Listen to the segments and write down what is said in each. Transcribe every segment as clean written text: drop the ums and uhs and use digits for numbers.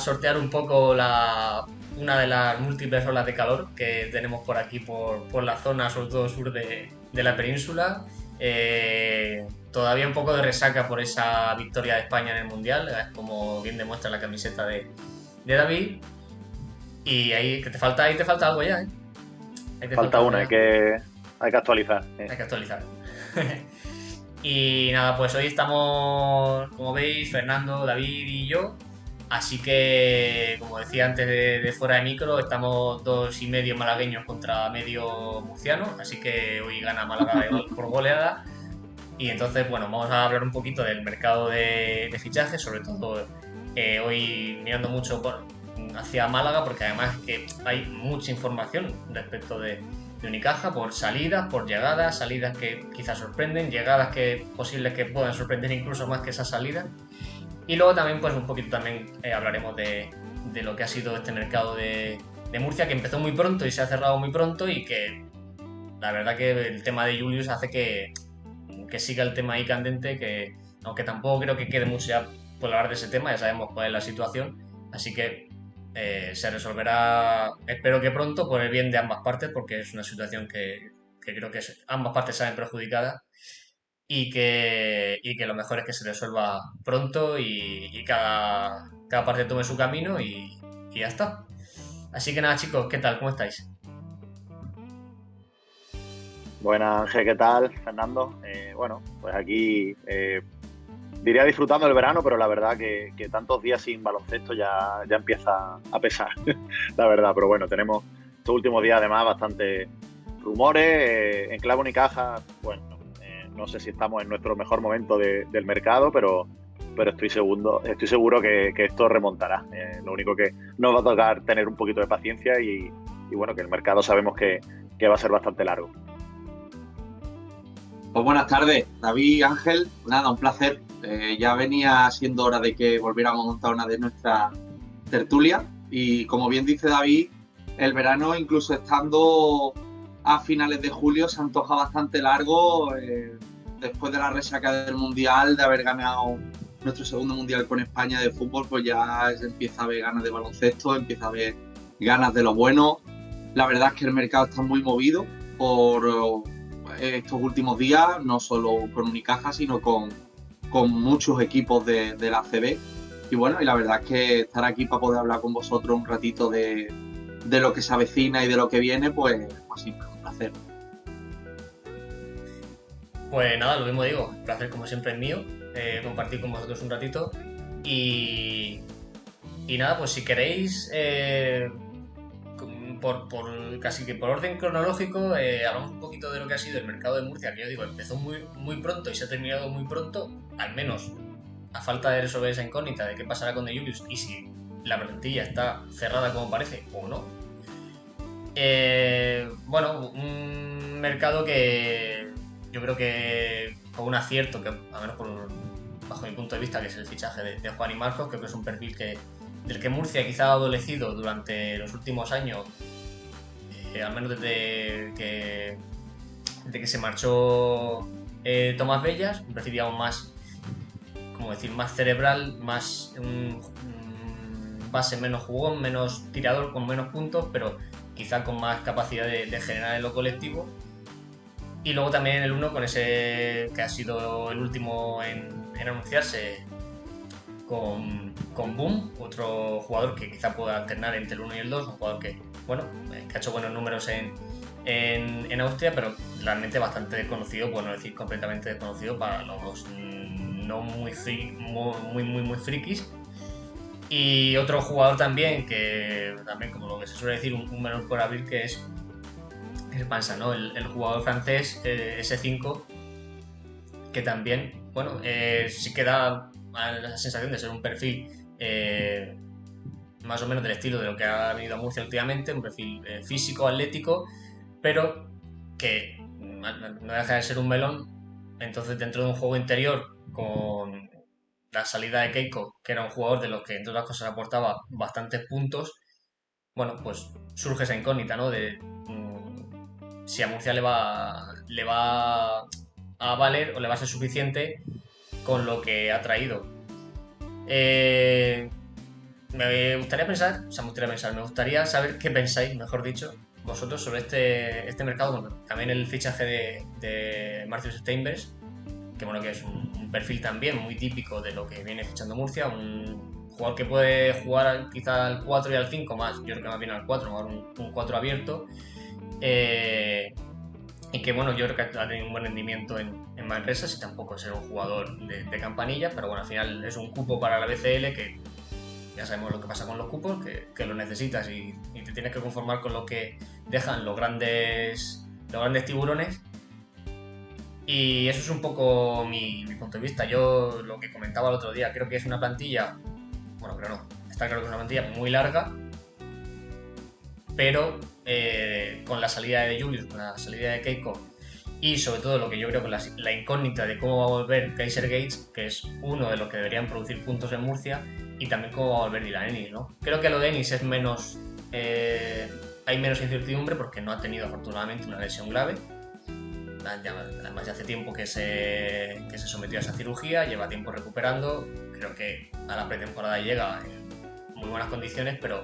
sortear un poco una de las múltiples olas de calor que tenemos por aquí, por la zona, sobre todo sur de la península. Todavía un poco de resaca por esa victoria de España en el Mundial, como bien demuestra la camiseta de David. Y ahí, ahí te falta algo ya, ¿eh? Ahí te falta Falta algo una, ya. hay que actualizar. Hay que actualizar. Y nada, pues hoy estamos, como veis, Fernando, David y yo. Así que, como decía antes de fuera de micro, estamos 2,5 malagueños contra medio murciano. Así que hoy gana Málaga por goleada. Y entonces, bueno, vamos a hablar un poquito del mercado de fichajes, sobre todo hoy mirando mucho hacia Málaga, porque además que hay mucha información respecto de Unicaja por salidas, por llegadas, salidas que quizás sorprenden, llegadas que posibles que puedan sorprender incluso más que esas salidas. Y luego también, pues un poquito también hablaremos de lo que ha sido este mercado de Murcia, que empezó muy pronto y se ha cerrado muy pronto y que la verdad que el tema de Julius hace que siga el tema ahí candente, que aunque tampoco creo que quede mucho ya por hablar de ese tema, ya sabemos cuál es la situación, así que se resolverá, espero que pronto, por el bien de ambas partes, porque es una situación que creo que ambas partes salen perjudicadas y que lo mejor es que se resuelva pronto y cada parte tome su camino y ya está. Así que nada chicos, ¿qué tal? ¿Cómo estáis? Buenas, Ángel, ¿qué tal? Fernando. Bueno, pues aquí diría disfrutando del verano, pero la verdad que tantos días sin baloncesto ya empieza a pesar, la verdad. Pero bueno, tenemos estos últimos días además bastante rumores. En clavo ni caja, bueno, no sé si estamos en nuestro mejor momento del mercado, pero estoy seguro que esto remontará. Lo único que nos va a tocar tener un poquito de paciencia y bueno, que el mercado sabemos que va a ser bastante largo. Pues buenas tardes, David, Ángel. Nada, un placer. Ya venía siendo hora de que volviéramos a montar una de nuestras tertulias. Y como bien dice David, el verano, incluso estando a finales de julio, se antoja bastante largo. Después de la resaca del Mundial, de haber ganado nuestro segundo Mundial con España de fútbol, pues ya se empieza a ver ganas de baloncesto, empieza a ver ganas de lo bueno. La verdad es que el mercado está muy movido por estos últimos días, no solo con Unicaja, sino con muchos equipos de la ACB. Y bueno, y la verdad es que estar aquí para poder hablar con vosotros un ratito de lo que se avecina y de lo que viene, pues siempre es un placer. Pues nada, lo mismo digo, un placer como siempre es mío, compartir con vosotros un ratito y, y nada, pues si queréis, casi que por orden cronológico, hablamos un poquito de lo que ha sido el mercado de Murcia, que yo digo, empezó muy pronto y se ha terminado muy pronto, al menos a falta de resolver esa incógnita de qué pasará con De Julius y si la plantilla está cerrada como parece o no. Bueno, un mercado que yo creo que con un acierto, que a menos bajo mi punto de vista, que es el fichaje de Juan y Marcos, creo que es un perfil del que Murcia quizá ha adolecido durante los últimos años, al menos desde que se marchó Tomás Bellas, un perfil digamos más, como decir, más cerebral, más base menos jugón, menos tirador, con menos puntos, pero quizá con más capacidad de generar en lo colectivo. Y luego también en el 1 con ese que ha sido el último en anunciarse con Boom, otro jugador que quizá pueda alternar entre el 1 y el 2, un jugador que, bueno, que ha hecho buenos números en Austria, pero realmente bastante desconocido, por no decir completamente desconocido para los no muy frikis. Y otro jugador también, que también como lo que se suele decir, un menor por abrir, que es Pansa, ¿no? El jugador francés S5, que también, bueno, sí que da la sensación de ser un perfil más o menos del estilo de lo que ha venido a Murcia últimamente, un perfil físico, atlético, pero que no deja de ser un melón. Entonces, dentro de un juego interior con la salida de Keiko, que era un jugador de los que, entre otras cosas, aportaba bastantes puntos, bueno, pues surge esa incógnita, ¿no? De si a Murcia le va a valer o le va a ser suficiente con lo que ha traído. Eh, Me gustaría me gustaría saber qué pensáis, mejor dicho, vosotros sobre este mercado. Bueno, también el fichaje de Marcus Steinbergs, que bueno, que es un perfil también muy típico de lo que viene fichando Murcia, un jugador que puede jugar quizá al 4 y al 5 más, yo creo que más bien al 4, más un 4 abierto, eh, y que bueno, yo creo que ha tenido un buen rendimiento en Manresa, si tampoco es ser un jugador de campanilla, pero bueno, al final es un cupo para la BCL que ya sabemos lo que pasa con los cupos, que lo necesitas y te tienes que conformar con lo que dejan los grandes tiburones. Y eso es un poco mi punto de vista. Yo lo que comentaba el otro día, creo que es una plantilla, bueno, creo no, está claro que es una plantilla muy larga, pero con la salida de Julius, con la salida de Keiko y sobre todo lo que yo creo que la incógnita de cómo va a volver Kaiser Gates, que es uno de los que deberían producir puntos en Murcia, y también cómo va a volver Dylan Ennis, ¿no? Creo que lo de Ennis es menos... hay menos incertidumbre porque no ha tenido afortunadamente una lesión grave. Además ya hace tiempo que se sometió a esa cirugía, lleva tiempo recuperando, creo que a la pretemporada llega en muy buenas condiciones, pero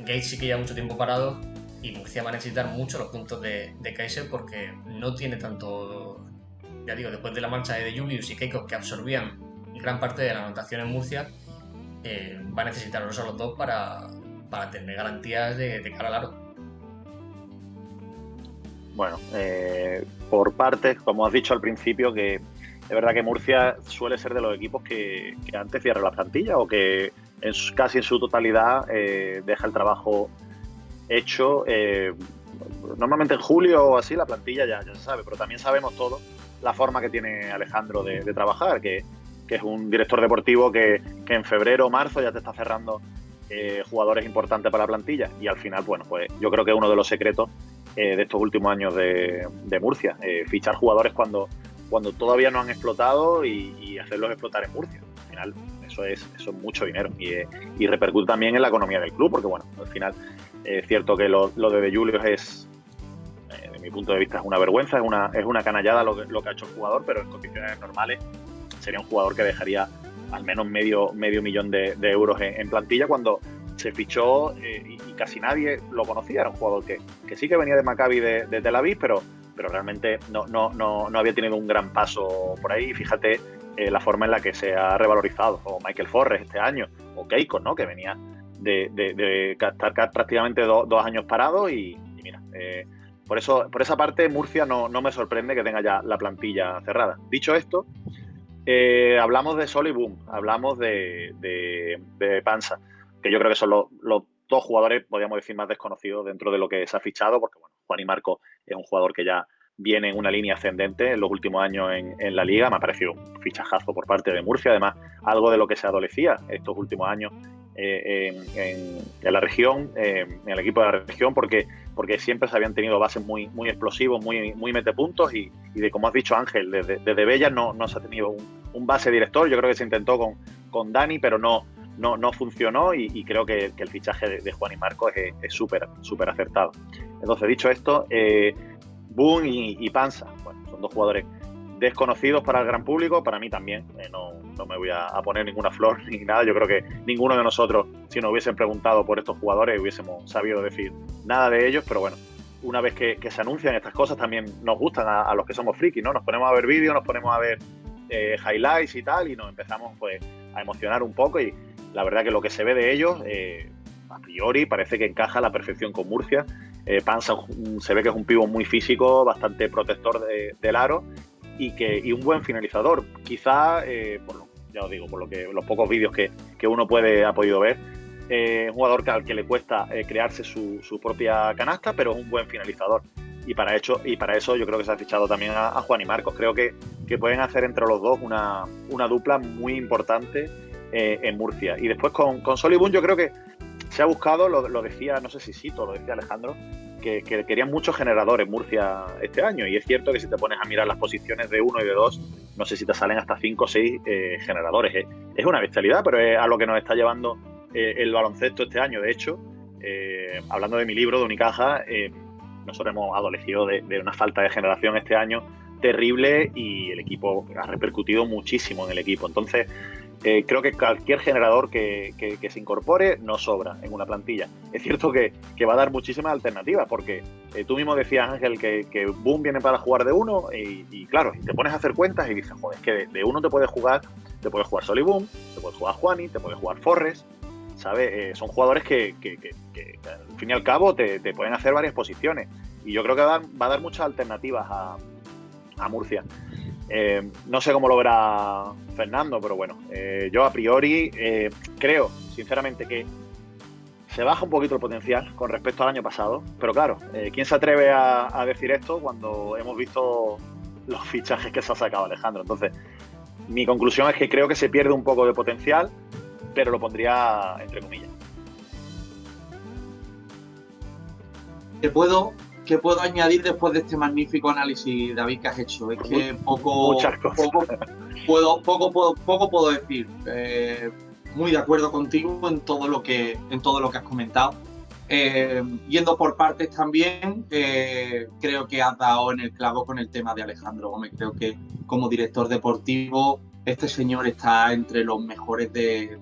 Gates sí que lleva mucho tiempo parado y Murcia va a necesitar mucho los puntos de Kaiser porque no tiene tanto, ya digo, después de la marcha de Julius y Keiko, que absorbían gran parte de la anotación en Murcia, va a necesitar a los dos para tener garantías de cara al aro. Bueno, por partes, como has dicho al principio, que es verdad que Murcia suele ser de los equipos que antes cierra la plantilla o que casi en su totalidad deja el trabajo hecho. Normalmente en julio o así la plantilla ya se sabe, pero también sabemos todos la forma que tiene Alejandro de trabajar, que es un director deportivo que en febrero o marzo ya te está cerrando jugadores importantes para la plantilla y al final, bueno, pues yo creo que es uno de los secretos de estos últimos años de Murcia, fichar jugadores cuando todavía no han explotado y hacerlos explotar en Murcia. Al final eso es mucho dinero y repercute también en la economía del club, porque bueno, al final es cierto que lo de Julius es, de mi punto de vista, es una vergüenza, es una canallada lo que ha hecho el jugador, pero en condiciones normales sería un jugador que dejaría al menos medio millón de euros en plantilla cuando se fichó y casi nadie lo conocía. Era un jugador que sí que venía de Maccabi de Tel Aviv, pero realmente no había tenido un gran paso por ahí. Fíjate la forma en la que se ha revalorizado, o Michael Forres este año, o Keiko, ¿no? Que venía de estar prácticamente dos años parado y mira, por esa parte Murcia no me sorprende que tenga ya la plantilla cerrada. Dicho esto, hablamos de Sol y Boom, hablamos de Pansa, que yo creo que son los dos jugadores, podríamos decir, más desconocidos dentro de lo que se ha fichado, porque bueno, Juan y Marco es un jugador que ya viene en una línea ascendente en los últimos años en la liga. Me ha parecido un fichajazo por parte de Murcia, además algo de lo que se adolecía estos últimos años en la región, en el equipo de la región, porque siempre se habían tenido bases muy explosivos, muy metepuntos y de, como has dicho Ángel, desde Bellas no se ha tenido un base director. Yo creo que se intentó con Dani, pero no funcionó y creo que el fichaje de Juan y Marcos es súper acertado. Entonces, dicho esto, Boom y Pansa, bueno, son dos jugadores desconocidos para el gran público, para mí también. No me voy a poner ninguna flor ni nada. Yo creo que ninguno de nosotros, si nos hubiesen preguntado por estos jugadores, hubiésemos sabido decir nada de ellos, pero bueno, una vez que se anuncian estas cosas también nos gustan a los que somos frikis, ¿no? Nos ponemos a ver vídeos, nos ponemos a ver highlights y tal, y nos empezamos pues a emocionar un poco, y la verdad que lo que se ve de ellos a priori parece que encaja a la perfección con Murcia. Pansa se ve que es un pivo muy físico, bastante protector del aro y un buen finalizador. Quizá, ya os digo, por los pocos vídeos que uno ha podido ver, un jugador al que le cuesta crearse su propia canasta, pero es un buen finalizador. Y para eso yo creo que se ha fichado también a Juan y Marcos. Creo que pueden hacer entre los dos una dupla muy importante en Murcia. Y después con Sol y Boom yo creo que se ha buscado, lo decía, no sé si Sito, lo decía Alejandro, que querían muchos generadores Murcia este año, y es cierto que si te pones a mirar las posiciones de 1 y de 2, no sé si te salen hasta 5 o 6 generadores. Es una bestialidad, pero es a lo que nos está llevando el baloncesto este año. De hecho, hablando de mi libro, de Unicaja, nosotros hemos adolecido de una falta de generación este año terrible y el equipo ha repercutido muchísimo en el equipo. Entonces, creo que cualquier generador que se incorpore no sobra en una plantilla. Es cierto que va a dar muchísimas alternativas, porque tú mismo decías, Ángel, que Boom viene para jugar de uno y claro, te pones a hacer cuentas y dices, joder, es que de uno te puede jugar Sol y Boom, te puede jugar Juani, te puede jugar Forres, ¿sabes? Son jugadores que al fin y al cabo te pueden hacer varias posiciones y yo creo que va a dar muchas alternativas a Murcia. No sé cómo lo verá Fernando, pero bueno, yo a priori creo, sinceramente, que se baja un poquito el potencial con respecto al año pasado, pero claro, ¿quién se atreve a decir esto cuando hemos visto los fichajes que se ha sacado Alejandro? Entonces, mi conclusión es que creo que se pierde un poco de potencial, pero lo pondría entre comillas. ¿Qué puedo añadir después de este magnífico análisis, David, que has hecho? Es que muchas cosas. Poco puedo decir. Muy de acuerdo contigo en todo lo que has comentado. Yendo por partes también, creo que has dado en el clavo con el tema de Alejandro Gómez. Creo que como director deportivo este señor está entre los mejores de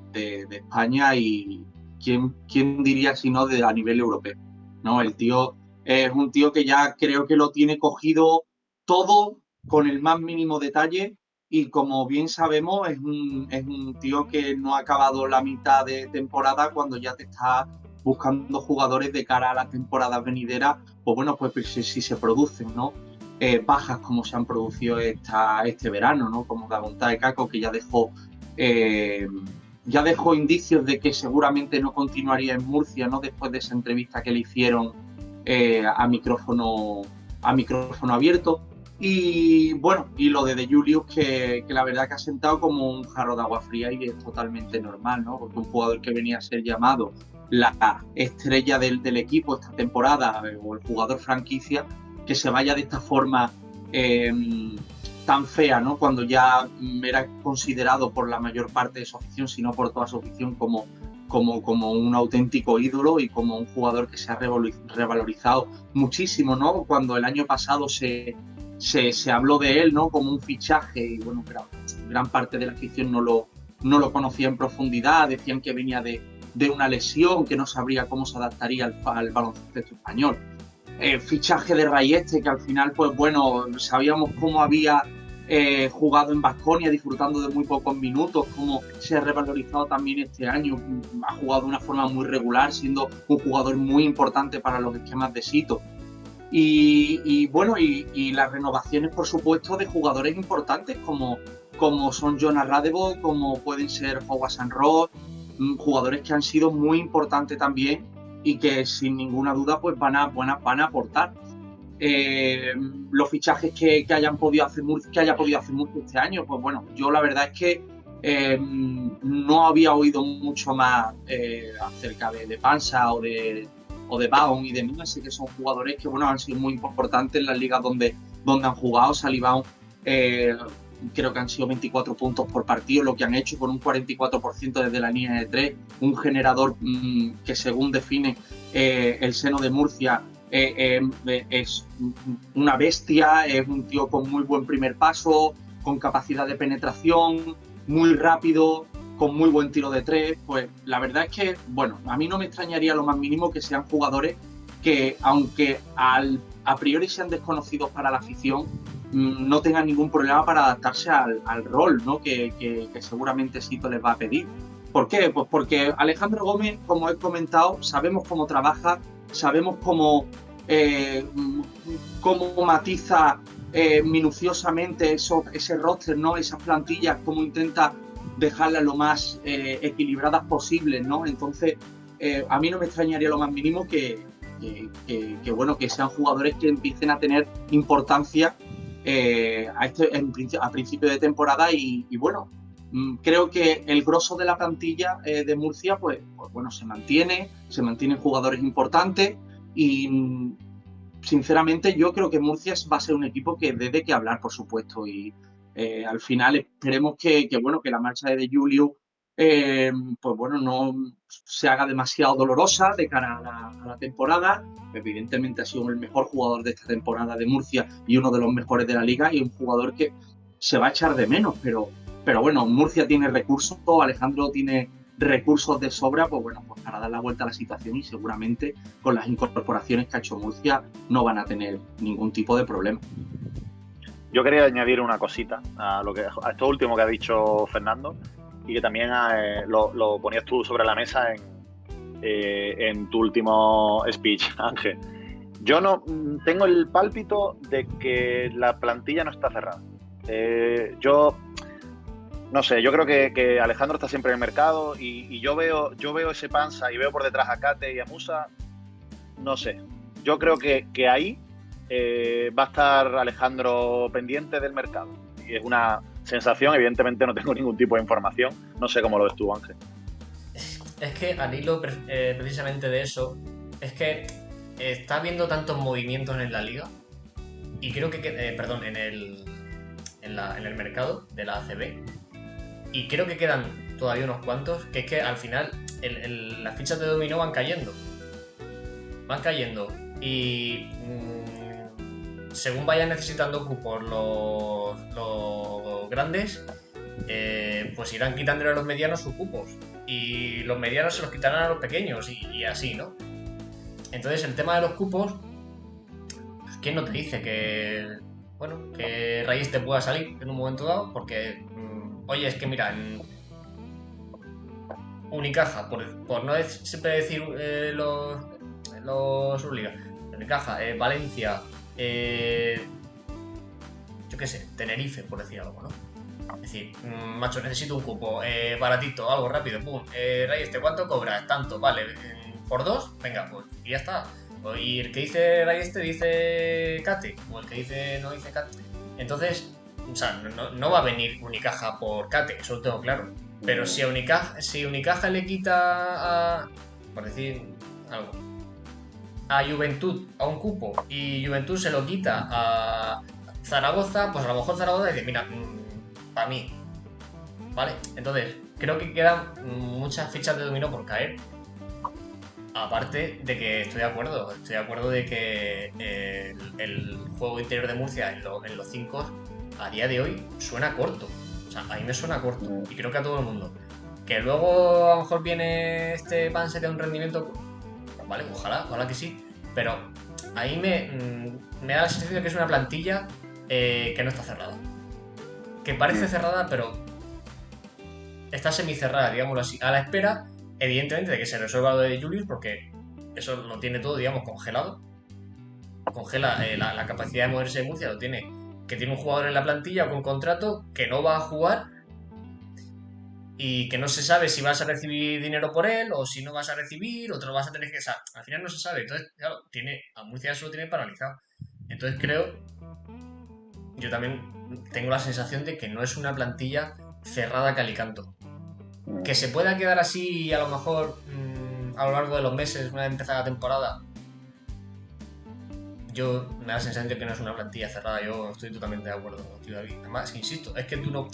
España y ¿quién diría si no a nivel europeo, ¿no? El tío es un tío que ya creo que lo tiene cogido todo con el más mínimo detalle y como bien sabemos es un tío que no ha acabado la mitad de temporada cuando ya te está buscando jugadores de cara a la temporada venidera, pues bueno, pues si se producen, ¿no? Bajas como se han producido este verano, ¿no? Como Dagonta Caco, que ya dejó indicios de que seguramente no continuaría en Murcia, ¿no? Después de esa entrevista que le hicieron a micrófono abierto. Y bueno, y lo de Julius, que la verdad que ha sentado como un jarro de agua fría y es totalmente normal, ¿no? Porque un jugador que venía a ser llamado la estrella del equipo esta temporada, o el jugador franquicia, que se vaya de esta forma tan fea, ¿no? Cuando ya era considerado por la mayor parte de su afición, si no por toda su afición, como un auténtico ídolo y como un jugador que se ha revalorizado muchísimo, ¿no? Cuando el año pasado se habló de él, ¿no? Como un fichaje y bueno, gran parte de la afición no lo conocía en profundidad, decían que venía de una lesión, que no sabría cómo se adaptaría al baloncesto español. Fichaje de Rayeste, que al final, pues bueno, sabíamos cómo había jugado en Baskonia, disfrutando de muy pocos minutos, cómo se ha revalorizado también este año, ha jugado de una forma muy regular, siendo un jugador muy importante para los esquemas de Sito. Y bueno, y las renovaciones, por supuesto, de jugadores importantes como son Jonas Radevo, como pueden ser Howard Sanrod, jugadores que han sido muy importantes también y que sin ninguna duda pues van a aportar. Los fichajes que haya podido hacer Murcia este año, pues bueno, yo la verdad es que no había oído mucho más acerca de Pansa o de Baum y de Mina, así que son jugadores que bueno han sido muy importantes en las ligas donde han jugado. Sally Baum creo que han sido 24 puntos por partido lo que han hecho, con un 44% desde la línea de 3, un generador que según define el seno de Murcia es una bestia, es un tío con muy buen primer paso, con capacidad de penetración, muy rápido, con muy buen tiro de 3. Pues la verdad es que, bueno, a mí no me extrañaría lo más mínimo que sean jugadores que, aunque a priori sean desconocidos para la afición, no tengan ningún problema para adaptarse al rol, ¿no? que seguramente Sito les va a pedir. ¿Por qué? Pues porque Alejandro Gómez, como he comentado, sabemos cómo trabaja, sabemos cómo matiza minuciosamente ese roster, ¿no? Esas plantillas, cómo intenta dejarlas lo más equilibradas posible, ¿no? Entonces, a mí no me extrañaría lo más mínimo que sean jugadores que empiecen a tener importancia a principio de temporada y bueno, creo que el grosso de la plantilla de Murcia pues bueno, se mantienen jugadores importantes y sinceramente yo creo que Murcia va a ser un equipo que dé de qué hablar, por supuesto, y al final esperemos que la marcha de Julio pues bueno, no se haga demasiado dolorosa de cara a la temporada. Evidentemente ha sido el mejor jugador de esta temporada de Murcia y uno de los mejores de la liga y un jugador que se va a echar de menos, pero Pero bueno, Murcia tiene recursos, Alejandro tiene recursos de sobra, pues bueno, pues para dar la vuelta a la situación, y seguramente con las incorporaciones que ha hecho Murcia no van a tener ningún tipo de problema. Yo quería añadir una cosita a esto último que ha dicho Fernando, y que también lo ponías tú sobre la mesa en tu último speech, Ángel. Yo no tengo el pálpito de que la plantilla no está cerrada. Yo no sé, yo creo que Alejandro está siempre en el mercado, y yo veo ese Panza y veo por detrás a Kate y a Musa. No sé, yo creo que ahí va a estar Alejandro pendiente del mercado. Y es una sensación, evidentemente no tengo ningún tipo de información. No sé cómo lo ves tú, Ángel. Es que al hilo precisamente de eso, es que está habiendo tantos movimientos en la liga, y creo que perdón, en el mercado de la ACB, y creo que quedan todavía unos cuantos, que es que al final las fichas de dominó van cayendo, y según vayan necesitando cupos los grandes, pues irán quitándole a los medianos sus cupos, y los medianos se los quitarán a los pequeños, y así, ¿no? Entonces el tema de los cupos, pues, ¿quién no te dice que Reyes te pueda salir en un momento dado? Porque, oye, es que mira, en Unicaja, por no siempre decir los subligas, Unicaja, Valencia, yo qué sé, Tenerife, por decir algo, ¿no? Es decir, macho, necesito un cupo baratito, algo rápido, pum, Reyes, ¿cuánto cobras? Tanto, vale, por 2, venga, pues, y ya está. Y el que dice Reyes dice Kate, o el que dice no dice Kate. Entonces, o sea, no va a venir Unicaja por Kate, eso lo tengo claro. Pero si Unicaja le quita por decir algo, a Juventud a un cupo, y Juventud se lo quita a Zaragoza, pues a lo mejor Zaragoza dice, mira, para mí, ¿vale? Entonces, creo que quedan muchas fichas de dominó por caer. Aparte de que estoy de acuerdo de que el juego interior de Murcia en los 5 a día de hoy suena corto. O sea, a mí me suena corto, y creo que a todo el mundo. Que luego a lo mejor viene este Panse de un rendimiento, vale, ojalá que sí, pero ahí me da la sensación de que es una plantilla que no está cerrada. Que parece cerrada, pero está semicerrada, digámoslo así, a la espera, evidentemente, de que se resuelva lo de Julius, porque eso lo tiene todo, digamos, congelado. Congela la capacidad de moverse de Murcia, lo tiene, que tiene un jugador en la plantilla con contrato que no va a jugar, y que no se sabe si vas a recibir dinero por él, o si no vas a recibir, o te lo vas a tener que... O sea, al final no se sabe. Entonces, claro, a Murcia eso lo tiene paralizado. Entonces yo también tengo la sensación de que no es una plantilla cerrada calicanto. Que se pueda quedar así a lo mejor a lo largo de los meses, una vez empezada la temporada. Yo me da la sensación de que no es una plantilla cerrada. Yo estoy totalmente de acuerdo contigo, David. Además, insisto, es que tú no...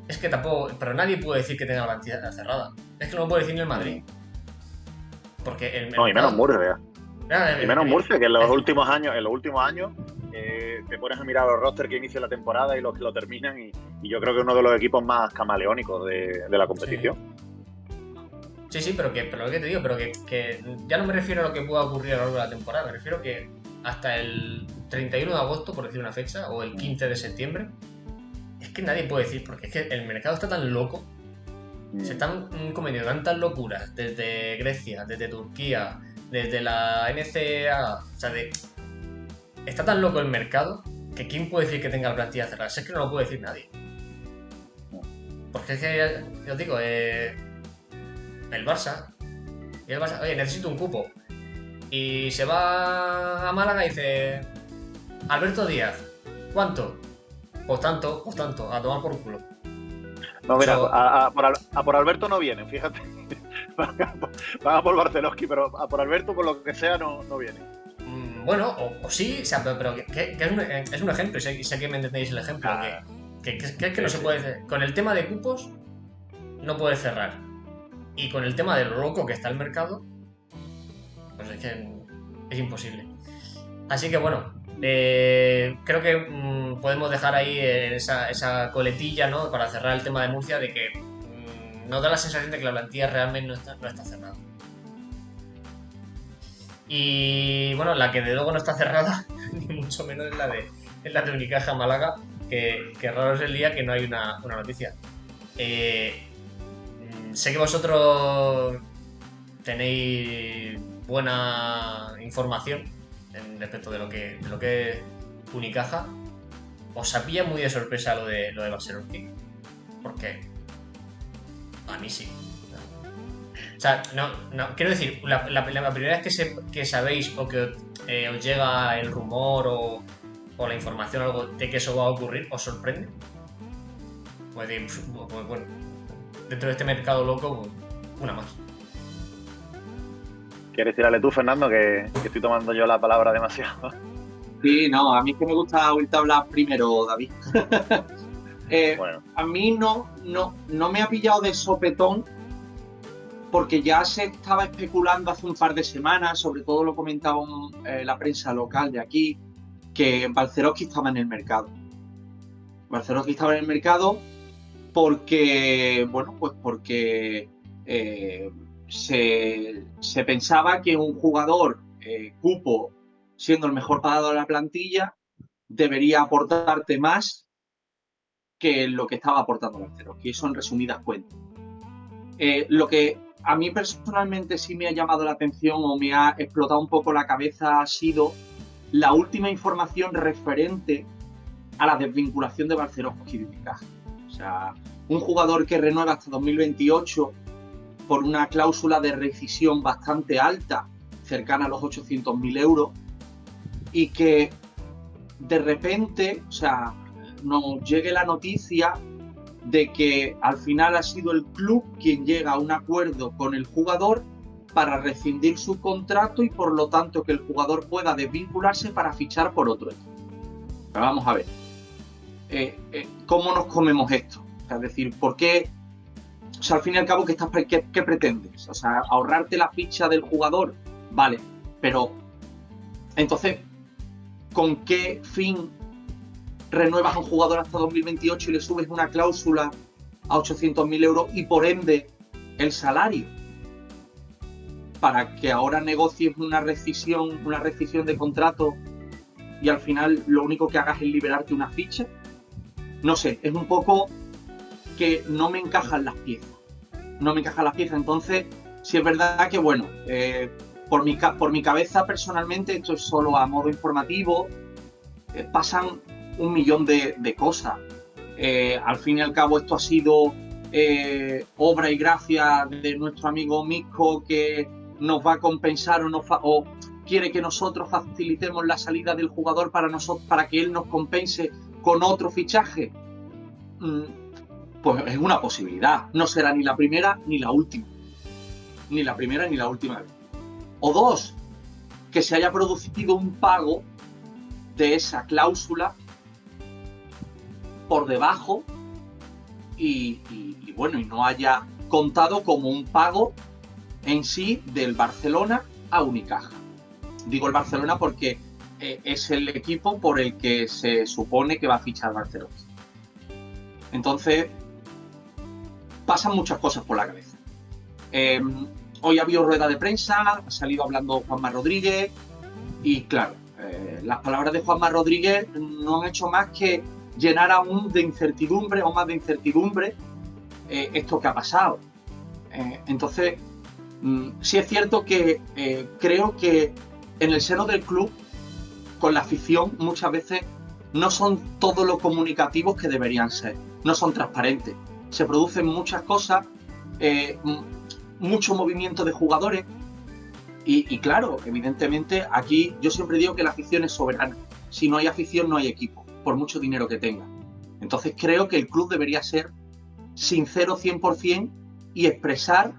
Es que tampoco... Pero nadie puede decir que tenga plantilla cerrada. Es que no lo puede decir ni el Madrid. Porque el mercado... No, y menos Murcia. Y menos Murcia, que en los últimos años te pones a mirar los rosters que inician la temporada y los que lo terminan, y yo creo que es uno de los equipos más camaleónicos de la competición. Sí, pero lo que te digo, pero que ya no me refiero a lo que pueda ocurrir a lo largo de la temporada, me refiero que hasta el 31 de agosto, por decir una fecha, o el 15 de septiembre, es que nadie puede decir, porque es que el mercado está tan loco, se están cometiendo tantas locuras desde Grecia, desde Turquía, desde la NCAA, o sea, está tan loco el mercado que ¿quién puede decir que tenga la plantilla cerrada? Si es que no lo puede decir nadie. Porque es que, ya os digo, el Barça, oye, necesito un cupo. Y se va a Málaga y dice, Alberto Díaz, ¿cuánto? Pues tanto, a tomar por culo. No, mira, a por Alberto no vienen, fíjate. Van a por Barcelowski, pero a por Alberto, por lo que sea, no vienen. Bueno, o sí, o sea, pero que es un ejemplo, y sé que me entendéis el ejemplo. Que es que no se puede hacer. Con el tema de cupos, no puedes cerrar. Y con el tema de lo loco que está el mercado, pues es que es imposible. Así que bueno, Creo que podemos dejar ahí esa coletilla, ¿no? Para cerrar el tema de Murcia, de que nos da la sensación de que la plantilla realmente no está cerrada. Y bueno, la que de luego no está cerrada, ni mucho menos es la de Unicaja Málaga, que raro es el día que no hay una noticia. Sé que vosotros tenéis buena información respecto de lo que es Unicaja. ¿Os ha pillado muy de sorpresa lo de Barcelona? Porque a mí sí. O sea, no quiero decir, la primera vez que sabéis o que os llega el rumor o la información o algo de que eso va a ocurrir, ¿os sorprende? Pues, pues bueno, dentro de este mercado loco, pues, una más. ¿Quieres tirarle tú, Fernando? Que estoy tomando yo la palabra demasiado. Sí, no, a mí es que me gusta ahorita hablar primero, David. Bueno, A mí no me ha pillado de sopetón porque ya se estaba especulando hace un par de semanas, sobre todo lo comentaba la prensa local de aquí, que Balcerowski estaba en el mercado. Balcerowski estaba en el mercado porque, bueno, pues porque se pensaba que un jugador cupo, siendo el mejor pagado de la plantilla, debería aportarte más que lo que estaba aportando Balcerowski. Eso en resumidas cuentas. Lo que a mí personalmente sí me ha llamado la atención o me ha explotado un poco la cabeza ha sido la última información referente a la desvinculación de Balcerowski de Unicaja. O sea, un jugador que renueva hasta 2028 por una cláusula de rescisión bastante alta, cercana a los 800.000 euros, y que de repente, o sea, nos llegue la noticia de que al final ha sido el club quien llega a un acuerdo con el jugador para rescindir su contrato y por lo tanto que el jugador pueda desvincularse para fichar por otro equipo. Pero vamos a ver, ¿cómo nos comemos esto? O sea, es decir, ¿por qué? O sea, al fin y al cabo, ¿qué pretendes? O sea, ahorrarte la ficha del jugador, vale, pero entonces, ¿con qué fin renuevas a un jugador hasta 2028 y le subes una cláusula a 800.000 euros y por ende el salario? Para que ahora negocies una rescisión de contrato y al final lo único que hagas es liberarte una ficha. No sé, es un poco que no me encajan las piezas. No me encajan las piezas. Entonces, sí es verdad que, bueno, por mi cabeza personalmente, esto es solo a modo informativo, pasan un millón de cosas. Al fin y al cabo, esto ha sido obra y gracia de nuestro amigo Mico, que nos va a compensar o quiere que nosotros facilitemos la salida del jugador para que él nos compense con otro fichaje. Pues es una posibilidad. No será ni la primera ni la última. Ni la primera ni la última vez. O dos, que se haya producido un pago de esa cláusula por debajo y bueno, y no haya contado como un pago en sí del Barcelona a Unicaja. Digo el Barcelona porque es el equipo por el que se supone que va a fichar Barcelona. Entonces, pasan muchas cosas por la cabeza. Hoy ha habido rueda de prensa, ha salido hablando Juanma Rodríguez y claro, las palabras de Juanma Rodríguez no han hecho más que llenar aún de incertidumbre o más de incertidumbre esto que ha pasado. Entonces, sí es cierto que creo que en el seno del club, con la afición, muchas veces no son todos los comunicativos que deberían ser, no son transparentes. Se producen muchas cosas, mucho movimiento de jugadores y claro, evidentemente aquí yo siempre digo que la afición es soberana. Si no hay afición no hay equipo, por mucho dinero que tenga. Entonces creo que el club debería ser sincero 100% y expresar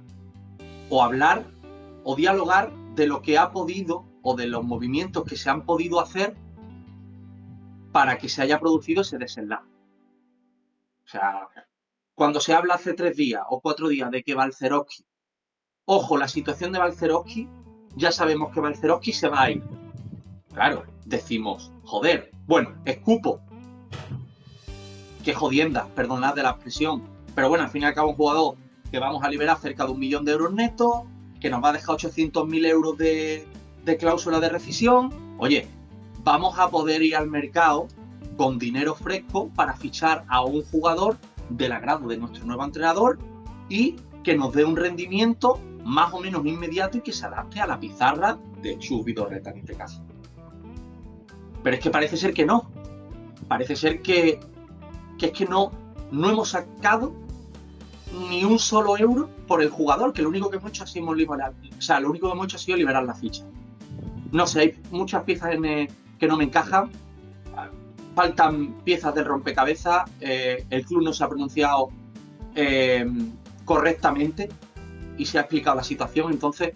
o hablar o dialogar de lo que ha podido o de los movimientos que se han podido hacer para que se haya producido ese desenlace. O sea, cuando se habla hace 3 días o 4 días de que Balcerowski, ojo, la situación de Balcerowski, ya sabemos que Balcerowski se va a ir. Claro, decimos, joder, bueno, escupo. Qué jodienda, perdonad de la expresión. Pero bueno, al fin y al cabo un jugador que vamos a liberar cerca de 1 millón de euros netos, que nos va a dejar 800.000 euros de cláusula de rescisión. Oye, vamos a poder ir al mercado con dinero fresco para fichar a un jugador del agrado de nuestro nuevo entrenador y que nos dé un rendimiento más o menos inmediato y que se adapte a la pizarra de Chus Vidorreta en este caso. Pero es que parece ser que no. Parece ser que es que no hemos sacado ni un solo euro por el jugador, que lo único que hemos hecho ha sido liberar, lo único que hemos hecho ha sido liberar la ficha. No sé, hay muchas piezas que no me encajan, faltan piezas del rompecabezas, el club no se ha pronunciado correctamente y se ha explicado la situación, entonces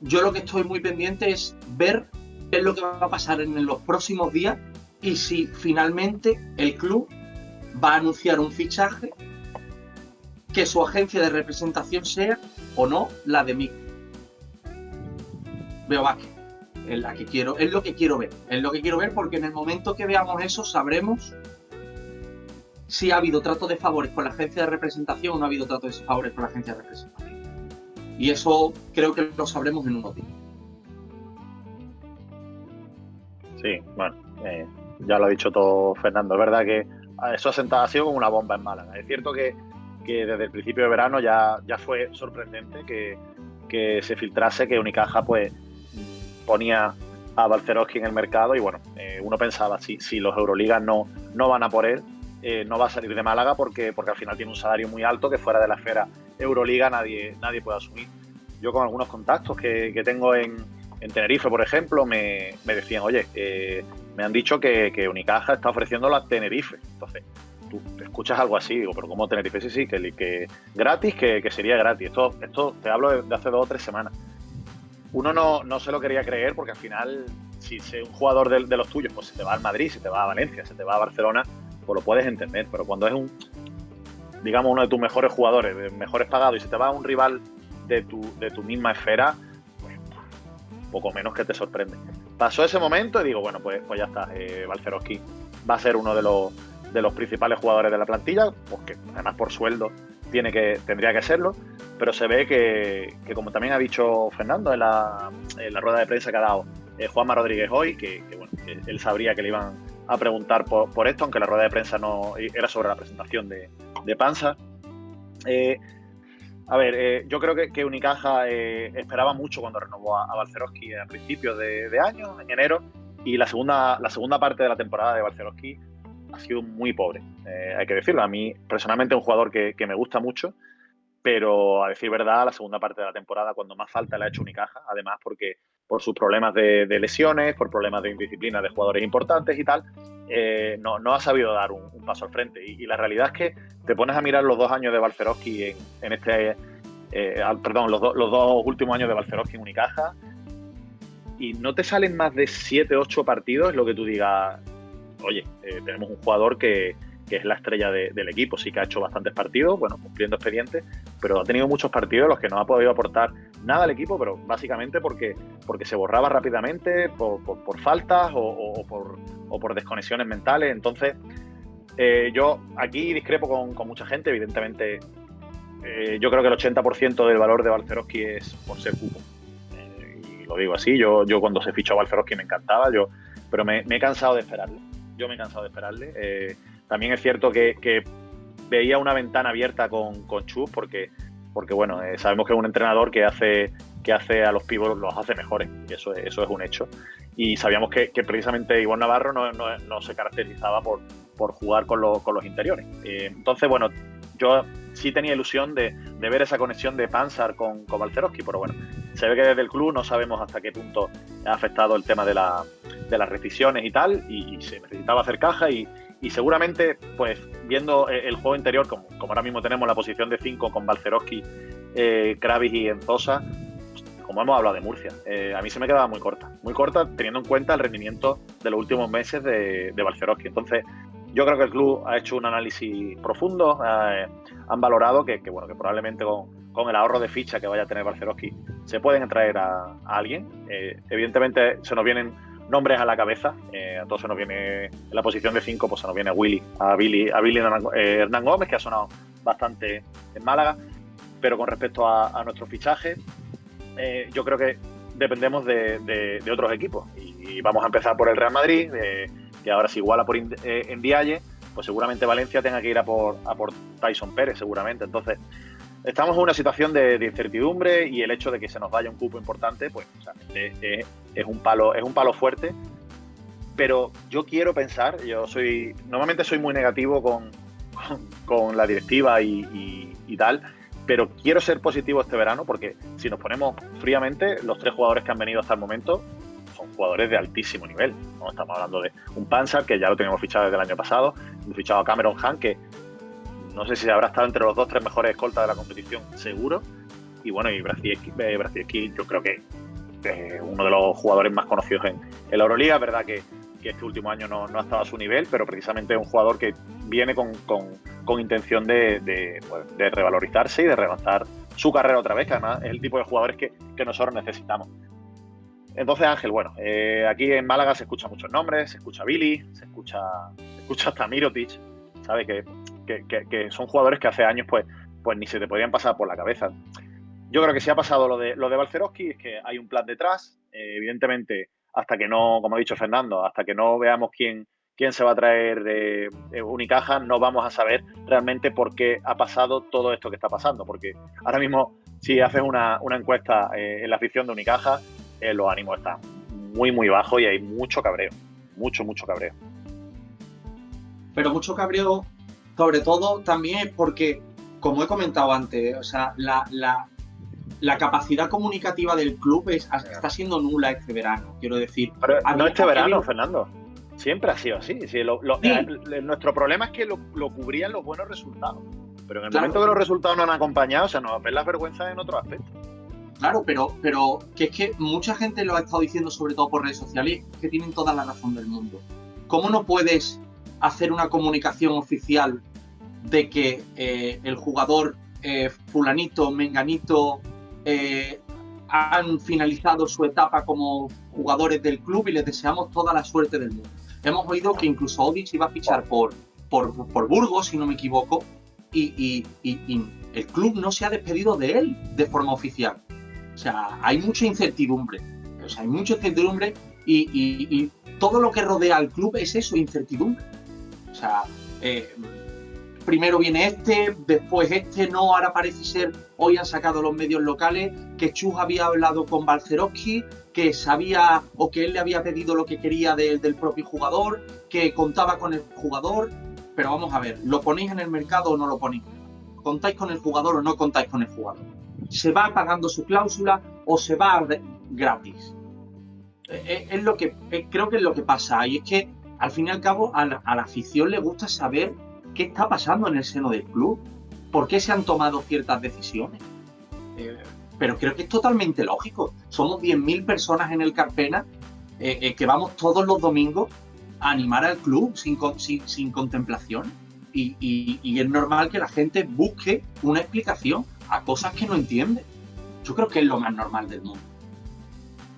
yo lo que estoy muy pendiente es ver qué es lo que va a pasar en los próximos días y si finalmente el club va a anunciar un fichaje que su agencia de representación sea o no la de mí. Veo Vázquez, es lo que quiero ver, porque en el momento que veamos eso sabremos si ha habido trato de favores con la agencia de representación o no ha habido trato de favores con la agencia de representación. Y eso creo que lo sabremos en unos días. Sí, bueno, ya lo ha dicho todo Fernando. Es verdad que eso ha sido como una bomba en Málaga. Es cierto que desde el principio de verano ya fue sorprendente que se filtrase que Unicaja pues ponía a Balcerowski en el mercado y bueno, uno pensaba si los Euroligas no van a por él, no va a salir de Málaga porque al final tiene un salario muy alto que fuera de la esfera Euroliga nadie puede asumir. Yo con algunos contactos que tengo en Tenerife, por ejemplo, me decían, oye, me han dicho que Unicaja está ofreciéndolo a Tenerife. Entonces, tú escuchas algo así, digo, pero ¿cómo Tenerife? Sí, que gratis, que sería gratis. Esto te hablo de hace 2 o 3 semanas. Uno no se lo quería creer porque al final, si un jugador de los tuyos, pues se te va al Madrid, se te va a Valencia, se te va a Barcelona, pues lo puedes entender. Pero cuando es digamos, uno de tus mejores jugadores, mejores pagados, y se te va a un rival de tu misma esfera, pues poco menos que te sorprende. Pasó ese momento y digo, bueno, pues ya está, Balcerowski va a ser uno de los principales jugadores de la plantilla, porque además por sueldo tendría que serlo, pero se ve que como también ha dicho Fernando en la rueda de prensa que ha dado Juanma Rodríguez hoy, que bueno, que él sabría que le iban a preguntar por esto, aunque la rueda de prensa no era sobre la presentación de Panza. Yo creo que Unicaja esperaba mucho cuando renovó a Balcerowski a principios de año, en enero, y la segunda parte de la temporada de Balcerowski ha sido muy pobre, hay que decirlo. A mí, personalmente, es un jugador que me gusta mucho, pero a decir verdad, la segunda parte de la temporada, cuando más falta le ha hecho Unicaja, además porque por sus problemas de lesiones, por problemas de indisciplina de jugadores importantes y tal, no ha sabido dar un paso al frente. Y la realidad es que te pones a mirar los 2 años de Balcerowski los 2 últimos años de Balcerowski en Unicaja, y no te salen más de 7, 8 partidos, lo que tú digas, oye, tenemos un jugador que es la estrella del equipo. Sí que ha hecho bastantes partidos, bueno, cumpliendo expedientes, pero ha tenido muchos partidos en los que no ha podido aportar nada al equipo, pero básicamente porque se borraba rápidamente por faltas o por desconexiones mentales. Entonces, yo aquí discrepo con mucha gente, evidentemente. Yo creo que el 80% del valor de Balcerowski es por ser cupo. Y lo digo así, yo cuando se fichó a Balcerowski me encantaba, pero me he cansado de esperarle. También es cierto que veía una ventana abierta con Chus porque bueno, sabemos que es un entrenador que hace a los pivots, los hace mejores, y eso es un hecho. Y sabíamos que precisamente Ivonne Navarro no se caracterizaba por jugar con los interiores. Entonces, bueno, yo sí tenía ilusión de ver esa conexión de Panzar con Balcerowski, pero bueno, se ve que desde el club no sabemos hasta qué punto ha afectado el tema de las rescisiones y tal, y se necesitaba hacer caja y seguramente, pues viendo el juego interior, como ahora mismo tenemos la posición de 5 con Balcerowski, Kravis y Enzosa, como hemos hablado de Murcia, a mí se me quedaba muy corta teniendo en cuenta el rendimiento de los últimos meses de Balcerowski. Entonces, yo creo que el club ha hecho un análisis profundo, han valorado que probablemente con el ahorro de ficha que vaya a tener Balcerowski, se pueden traer a alguien. Evidentemente se nos vienen nombres a la cabeza. A todos se nos viene, en la posición de 5, pues se nos viene a Billy Hernán Gómez, que ha sonado bastante en Málaga. Pero con respecto a nuestros fichajes, yo creo que dependemos de otros equipos. Y vamos a empezar por el Real Madrid, que ahora se iguala por Ndiaye, pues seguramente Valencia tenga que ir a por Tyson Pérez, seguramente. Entonces, estamos en una situación de incertidumbre, y el hecho de que se nos vaya un cupo importante, pues o sea, es un palo fuerte. Pero yo quiero pensar, normalmente soy muy negativo con la directiva y tal, pero quiero ser positivo este verano, porque si nos ponemos fríamente, los 3 jugadores que han venido hasta el momento son jugadores de altísimo nivel, ¿no? Estamos hablando de un Panzer, que ya lo teníamos fichado desde el año pasado, hemos fichado a Cameron Hunt, que no sé si habrá estado entre los 2-3 mejores escoltas de la competición, seguro. Y bueno, y Braziewicz, yo creo que es uno de los jugadores más conocidos en la Euroliga. Es verdad que este último año no ha estado a su nivel, pero precisamente es un jugador que viene con intención de revalorizarse y de relanzar su carrera otra vez, que además es el tipo de jugadores que nosotros necesitamos. Entonces, Ángel, bueno, aquí en Málaga se escuchan muchos nombres, se escucha Billy, se escucha hasta Mirotic, ¿sabes? Que son jugadores que hace años pues ni se te podían pasar por la cabeza. Yo creo que si ha pasado lo de Balcerowski, es que hay un plan detrás. Evidentemente, hasta que no, como ha dicho Fernando, hasta que no veamos quién se va a traer de Unicaja, no vamos a saber realmente por qué ha pasado todo esto que está pasando. Porque ahora mismo, si haces una encuesta en la afición de Unicaja, los ánimos están muy, muy bajos y hay mucho cabreo. Mucho cabreo. Pero mucho cabreo, sobre todo, también es porque, como he comentado antes, o sea, la capacidad comunicativa del club está siendo nula este verano, quiero decir. Pero no este verano, Fernando. Siempre ha sido así. Sí, nuestro problema es que lo cubrían los buenos resultados. Pero en el momento que los resultados no han acompañado, o sea, nos ven las vergüenzas en otros aspectos. Claro, pero que es que mucha gente lo ha estado diciendo, sobre todo por redes sociales, que tienen toda la razón del mundo. ¿Cómo no puedes hacer una comunicación oficial de que el jugador fulanito, menganito, han finalizado su etapa como jugadores del club y les deseamos toda la suerte del mundo? Hemos oído que incluso Odic iba a fichar por Burgos, si no me equivoco, y el club no se ha despedido de él de forma oficial. O sea, hay mucha incertidumbre. Y todo lo que rodea al club es eso, incertidumbre. O sea, primero viene después no, ahora parece ser, hoy han sacado los medios locales, que Chus había hablado con Balcerowski, que sabía o que él le había pedido lo que quería del propio jugador, que contaba con el jugador. Pero vamos a ver, ¿lo ponéis en el mercado o no lo ponéis? ¿Contáis con el jugador o no contáis con el jugador? ¿Se va pagando su cláusula o se va gratis? Es lo que creo que es lo que pasa. Y es que, al fin y al cabo, a la afición le gusta saber qué está pasando en el seno del club, por qué se han tomado ciertas decisiones. Pero creo que es totalmente lógico. Somos 10.000 personas en el Carpena que vamos todos los domingos a animar al club sin contemplación. Y es normal que la gente busque una explicación a cosas que no entiende. Yo creo que es lo más normal del mundo.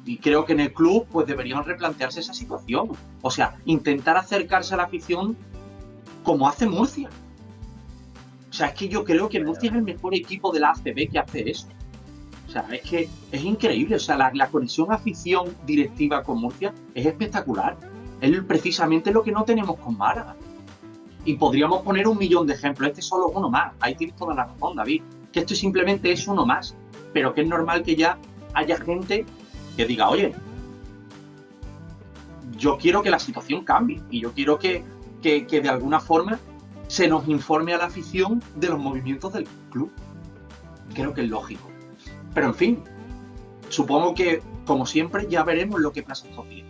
Y creo que en el club pues deberían replantearse esa situación. O sea, intentar acercarse a la afición como hace Murcia. O sea, es que yo creo que Murcia es el mejor equipo de la ACB que hace eso. O sea, es que es increíble. O sea, la conexión afición directiva con Murcia es espectacular. Es precisamente lo que no tenemos con Málaga. Y podríamos poner 1.000.000 de ejemplos. Este es solo uno más. Ahí tienes toda la razón, David. Que esto simplemente es uno más. Pero que es normal que ya haya gente que diga, oye, yo quiero que la situación cambie. Y yo quiero que de alguna forma se nos informe a la afición de los movimientos del club. Creo que es lógico. Pero en fin, supongo que, como siempre, ya veremos lo que pasa estos días.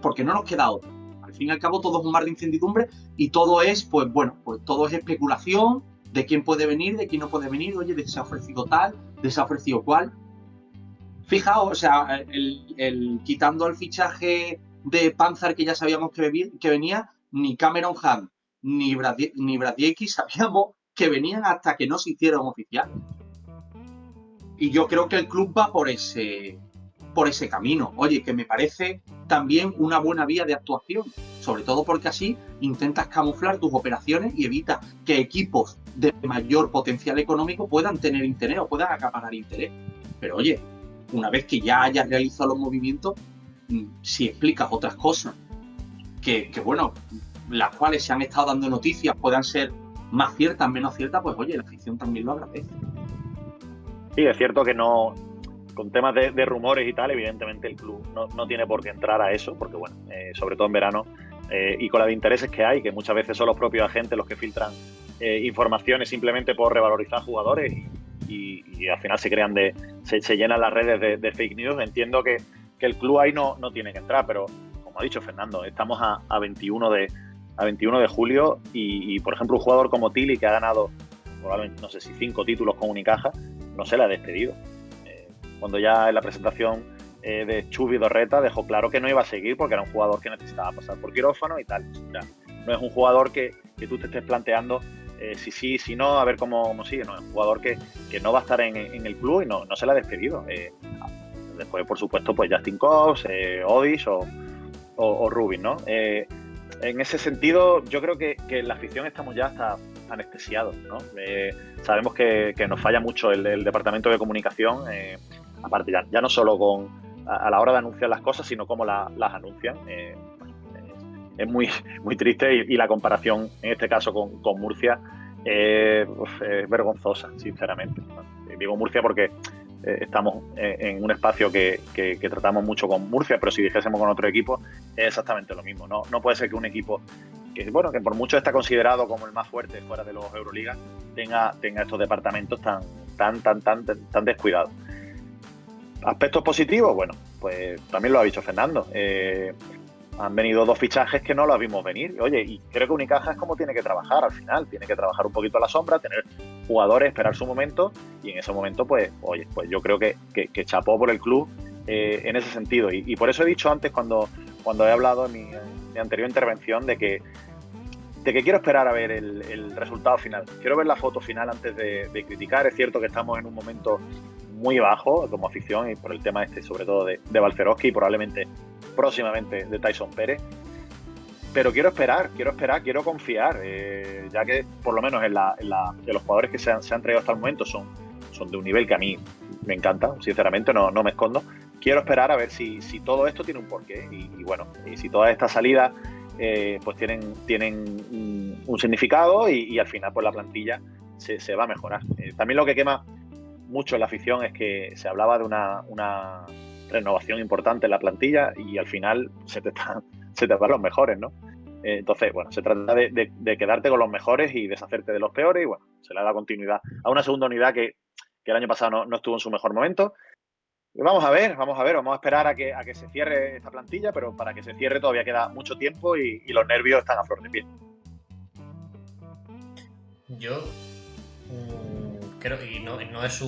Porque no nos queda otra. Al fin y al cabo, todo es un mar de incertidumbre y todo es, pues bueno, pues todo es especulación de quién puede venir, de quién no puede venir, oye, de se ha ofrecido tal, de se ha ofrecido cual. Fijaos, o sea, quitando el fichaje de Panzer que ya sabíamos que venía, ni Cameron Hunt ni Braziewicz sabíamos que venían hasta que no se hicieron oficial. Y yo creo que el club va por ese camino. Oye, que me parece también una buena vía de actuación, sobre todo porque así intentas camuflar tus operaciones y evitas que equipos de mayor potencial económico puedan tener interés o puedan acaparar interés. Pero oye, una vez que ya hayas realizado los movimientos, si explicas otras cosas que bueno, las cuales se han estado dando noticias puedan ser más ciertas, menos ciertas, pues oye, la afición también lo agradece. Sí, es cierto que no, con temas de rumores y tal, evidentemente el club no tiene por qué entrar a eso, porque bueno, sobre todo en verano, y con la de intereses que hay, que muchas veces son los propios agentes los que filtran informaciones simplemente por revalorizar jugadores y al final se llenan las redes de fake news. Entiendo que el club ahí no tiene que entrar, pero como ha dicho Fernando, estamos a 21 de julio y por ejemplo un jugador como Tili, que ha ganado probablemente, no sé si 5 títulos con Unicaja, no se le ha despedido. Cuando ya en la presentación de Chus Vidorreta dejó claro que no iba a seguir porque era un jugador que necesitaba pasar por quirófano y tal. O sea, no es un jugador que tú te estés planteando si sí, si no, a ver cómo sigue. No, es un jugador que no va a estar en el club y no se le ha despedido. Después, por supuesto, pues Justin Cobbs, Odis o Rubin, ¿no? En ese sentido, yo creo que la afición estamos ya hasta anestesiados, ¿no? Sabemos que nos falla mucho el departamento de comunicación, aparte ya no solo a la hora de anunciar las cosas, sino cómo las anuncian. Es muy, muy triste y la comparación, en este caso con Murcia, es vergonzosa, sinceramente. Digo Murcia porque estamos en un espacio que tratamos mucho con Murcia, pero si dijésemos con otro equipo es exactamente lo mismo. No puede ser que un equipo que por mucho está considerado como el más fuerte fuera de los Euroligas tenga estos departamentos tan descuidados. ¿Aspectos positivos? Bueno, pues también lo ha dicho Fernando. Han venido 2 fichajes que no los vimos venir. Oye, y creo que Unicaja es como tiene que trabajar al final. Tiene que trabajar un poquito a la sombra, tener jugadores, esperar su momento. Y en ese momento, pues yo creo que chapó por el club en ese sentido. Y por eso he dicho antes, cuando he hablado en mi anterior intervención, de que quiero esperar a ver el resultado final. Quiero ver la foto final antes de criticar. Es cierto que estamos en un momento muy bajo como afición y por el tema sobre todo de Balcerowski y probablemente próximamente de Tyson Pérez, pero quiero esperar, quiero confiar, ya que por lo menos en los jugadores que se han traído hasta el momento son de un nivel que a mí me encanta, sinceramente, no me escondo. Quiero esperar a ver si todo esto tiene un porqué y bueno, y si todas estas salidas pues tienen un significado y al final pues la plantilla se va a mejorar. También lo que quema mucho en la afición es que se hablaba de una renovación importante en la plantilla y al final se te van los mejores, ¿no? Entonces, bueno, se trata de quedarte con los mejores y deshacerte de los peores y bueno, se le da continuidad a una segunda unidad que el año pasado no estuvo en su mejor momento. Y vamos a esperar a que se cierre esta plantilla, pero para que se cierre todavía queda mucho tiempo y los nervios están a flor de piel. Yo creo que no es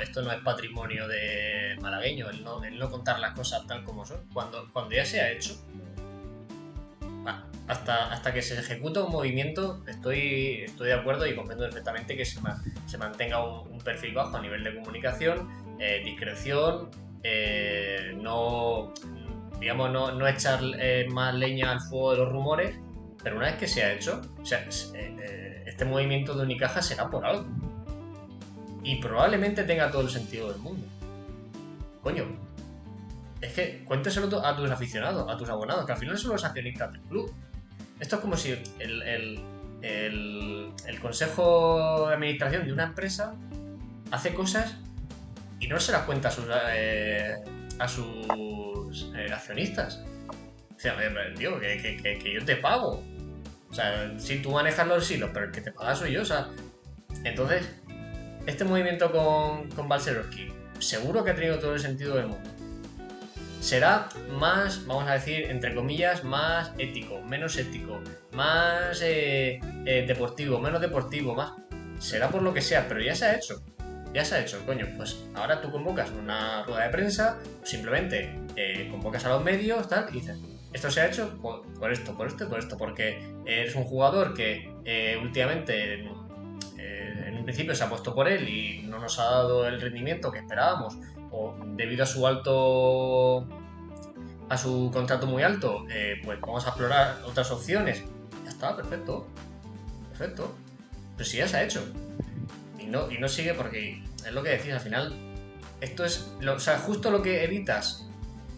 esto no es patrimonio de malagueño, el no contar las cosas tal como son. Cuando ya se ha hecho, hasta que se ejecuta un movimiento, estoy de acuerdo y comprendo perfectamente que se mantenga un perfil bajo a nivel de comunicación, discreción, no echar más leña al fuego de los rumores, pero una vez que se ha hecho, este movimiento de Unicaja será por algo. Y probablemente tenga todo el sentido del mundo. Coño, es que cuéntaselo a tus aficionados, a tus abonados, que al final son los accionistas del club. Esto es como si el consejo de administración de una empresa hace cosas y no se las cuenta a sus accionistas. O sea, tío, que yo te pago. O sea, si tú manejas los hilos, pero el que te paga soy yo, o sea. Entonces, este movimiento con Balcerowski seguro que ha tenido todo el sentido del mundo. Será más, vamos a decir, entre comillas, más ético, menos ético, más deportivo, menos deportivo, más. Será por lo que sea, pero ya se ha hecho. Ya se ha hecho, coño. Pues ahora tú convocas una rueda de prensa, simplemente convocas a los medios, tal, y dices, esto se ha hecho por esto, porque eres un jugador que últimamente en un principio se ha puesto por él y no nos ha dado el rendimiento que esperábamos, o debido a su contrato muy alto, pues vamos a explorar otras opciones. Ya está, perfecto. Perfecto. Pero si ya se ha hecho. Y no sigue porque es lo que decís, al final, esto es, o sea, justo lo que evitas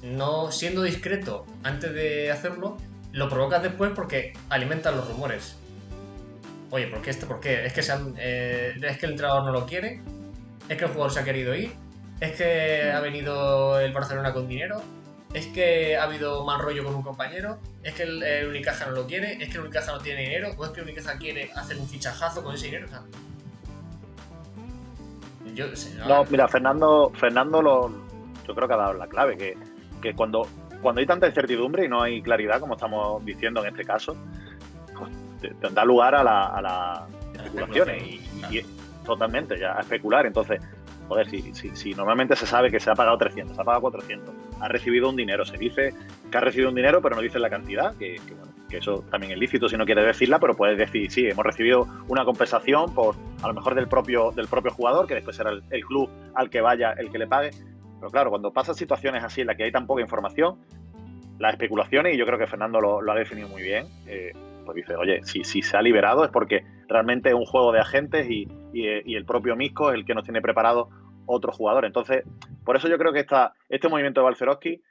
no siendo discreto antes de hacerlo, lo provocas después porque alimentan los rumores. Oye, ¿por qué esto? ¿Por qué? ¿Es que, es que el entrenador no lo quiere? ¿Es que el jugador se ha querido ir? ¿Es que ha venido el Barcelona con dinero? ¿Es que ha habido mal rollo con un compañero? ¿Es que el Unicaja no lo quiere? ¿Es que el Unicaja no tiene dinero? ¿O es que el Unicaja quiere hacer un fichajazo con ese dinero? O sea, yo sé, No, mira, Fernando yo creo que ha dado la clave, que cuando hay tanta incertidumbre y no hay claridad, como estamos diciendo en este caso, pues te da lugar a las especulaciones y totalmente, ya a especular. Entonces, joder, si normalmente se sabe que se ha pagado 300, se ha pagado 400, ha recibido un dinero, se dice que ha recibido un dinero, pero no dice la cantidad, que eso también es lícito si no quieres decirla, pero puedes decir, sí, hemos recibido una compensación por, a lo mejor del propio jugador, que después será el club al que vaya el que le pague. Pero claro, cuando pasan situaciones así en las que hay tan poca información, las especulaciones, y yo creo que Fernando lo ha definido muy bien, pues dice, oye, si se ha liberado es porque realmente es un juego de agentes y el propio Misco es el que nos tiene preparado otro jugador. Entonces, por eso yo creo que este movimiento de Balcerowski,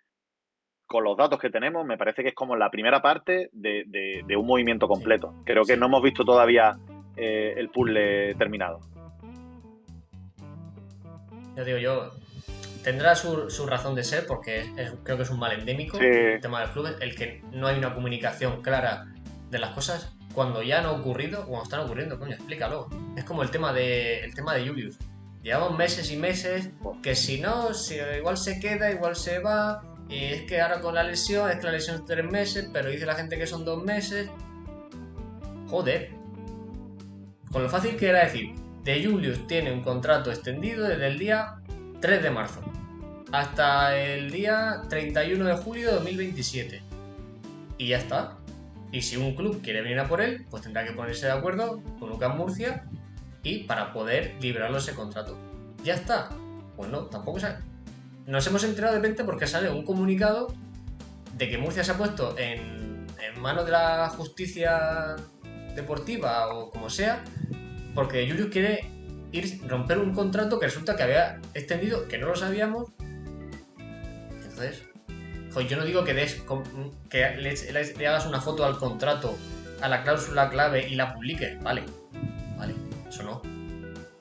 con los datos que tenemos, me parece que es como la primera parte de un movimiento completo. Sí. Creo que no hemos visto todavía el puzzle terminado. Ya digo yo, tendrá su razón de ser porque creo que es un mal endémico, sí. El tema del club, el que no hay una comunicación clara de las cosas cuando ya han ocurrido, cuando están ocurriendo, coño, explícalo. Es como el tema de Julius. Llevamos meses y meses que si no, igual se queda, igual se va. Y es que ahora con la lesión, es que la lesión es 3 meses, pero dice la gente que son 2 meses. Joder. Con lo fácil que era decir, De Julius tiene un contrato extendido desde el día 3 de marzo hasta el día 31 de julio de 2027. Y ya está. Y si un club quiere venir a por él, pues tendrá que ponerse de acuerdo con UCAM Murcia y para poder librarlo ese contrato. Ya está. Pues no, tampoco se... Nos hemos enterado de repente porque sale un comunicado de que Murcia se ha puesto en manos de la justicia deportiva o como sea, porque Julius quiere romper un contrato que resulta que había extendido, que no lo sabíamos. Entonces, joder, yo no digo que le hagas una foto al contrato, a la cláusula clave y la publiques, vale, eso no.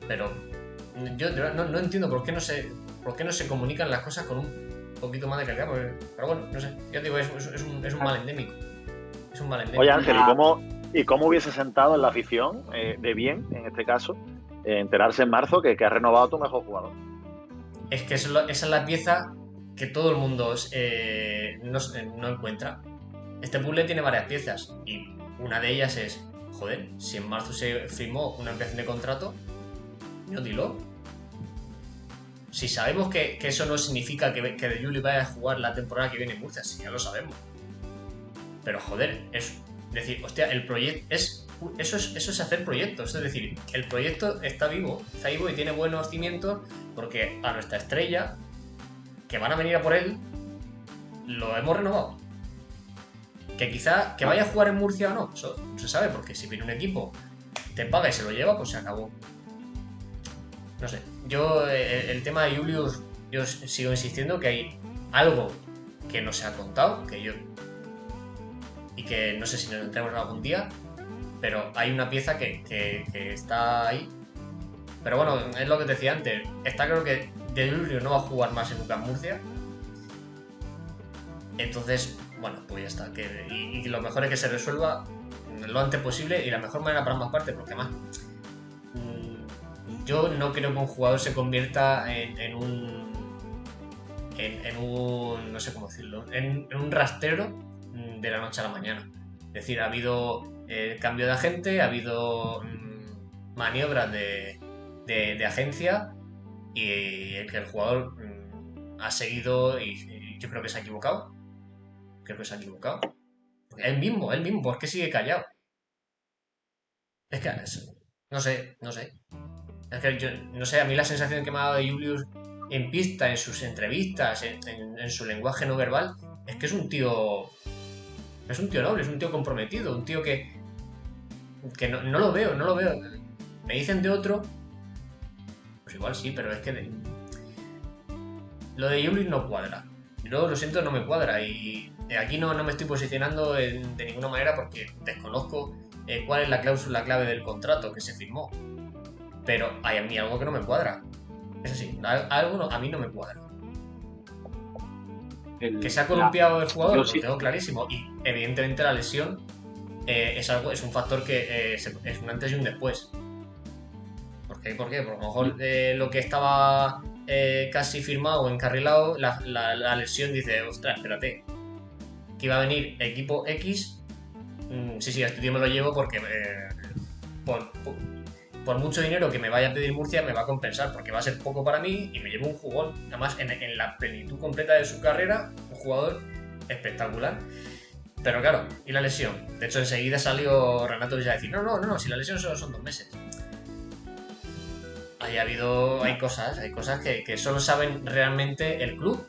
Pero yo no entiendo por qué no se comunican las cosas con un poquito más de calidad, pero bueno, no sé, ya te digo, es un mal endémico. Es un mal endémico. Oye, Ángel, ¿y cómo hubiese sentado en la afición, de bien, en este caso, enterarse en marzo que has renovado a tu mejor jugador? Es que esa es la pieza que todo el mundo no encuentra. Este puzzle tiene varias piezas y una de ellas es, joder, si en marzo se firmó una ampliación de contrato, no dilo. Si sabemos que eso no significa que De Juli vaya a jugar la temporada que viene en Murcia, sí, ya lo sabemos. Pero joder, es decir, hostia, el proyecto eso es hacer proyectos, es decir, el proyecto está vivo y tiene buenos cimientos porque a nuestra estrella, que van a venir a por él, lo hemos renovado. Que quizá que vaya a jugar en Murcia o no, eso no se sabe, porque si viene un equipo, te paga y se lo lleva, pues se acabó. No sé, yo el tema de Julius, yo sigo insistiendo que hay algo que no se ha contado, y que no sé si nos entremos algún día, pero hay una pieza que está ahí. Pero bueno, es lo que te decía antes, está claro que De Julius no va a jugar más en UCAM Murcia. Entonces, bueno, pues ya está. Y lo mejor es que se resuelva lo antes posible y la mejor manera para ambas partes, porque además yo no creo que un jugador se convierta en un no sé cómo decirlo, en un rastrero de la noche a la mañana. Es decir, ha habido cambio de agente, ha habido maniobras de agencia y que el jugador ha seguido y yo creo que se ha equivocado. Él mismo, ¿por qué sigue callado? Es que no sé. Es que yo, no sé, a mí la sensación que me ha dado de Julius en pista, en sus entrevistas, en su lenguaje no verbal, es que es un tío noble, es un tío comprometido, un tío que no lo veo, no lo veo. Me dicen de otro, pues igual sí, pero es que lo de Julius no cuadra. Yo lo siento, no me cuadra y aquí no me estoy posicionando de ninguna manera porque desconozco cuál es la cláusula clave del contrato que se firmó. Pero hay a mí algo que no me cuadra. Eso sí, algo a mí no me cuadra. Que se ha columpiado el jugador, lo tengo clarísimo. Y evidentemente la lesión es un factor que es un antes y un después. ¿Por qué? Porque a lo mejor lo que estaba casi firmado o encarrilado, la lesión dice, ostras, espérate, que iba a venir equipo X. Sí, a este tío me lo llevo porque por mucho dinero que me vaya a pedir Murcia me va a compensar porque va a ser poco para mí y me llevo un jugón. Además, en la plenitud completa de su carrera, un jugador espectacular. Pero claro, ¿y la lesión? De hecho, enseguida salió Renato ya a decir, no, si la lesión solo son 2 meses. Hay cosas que solo saben realmente el club,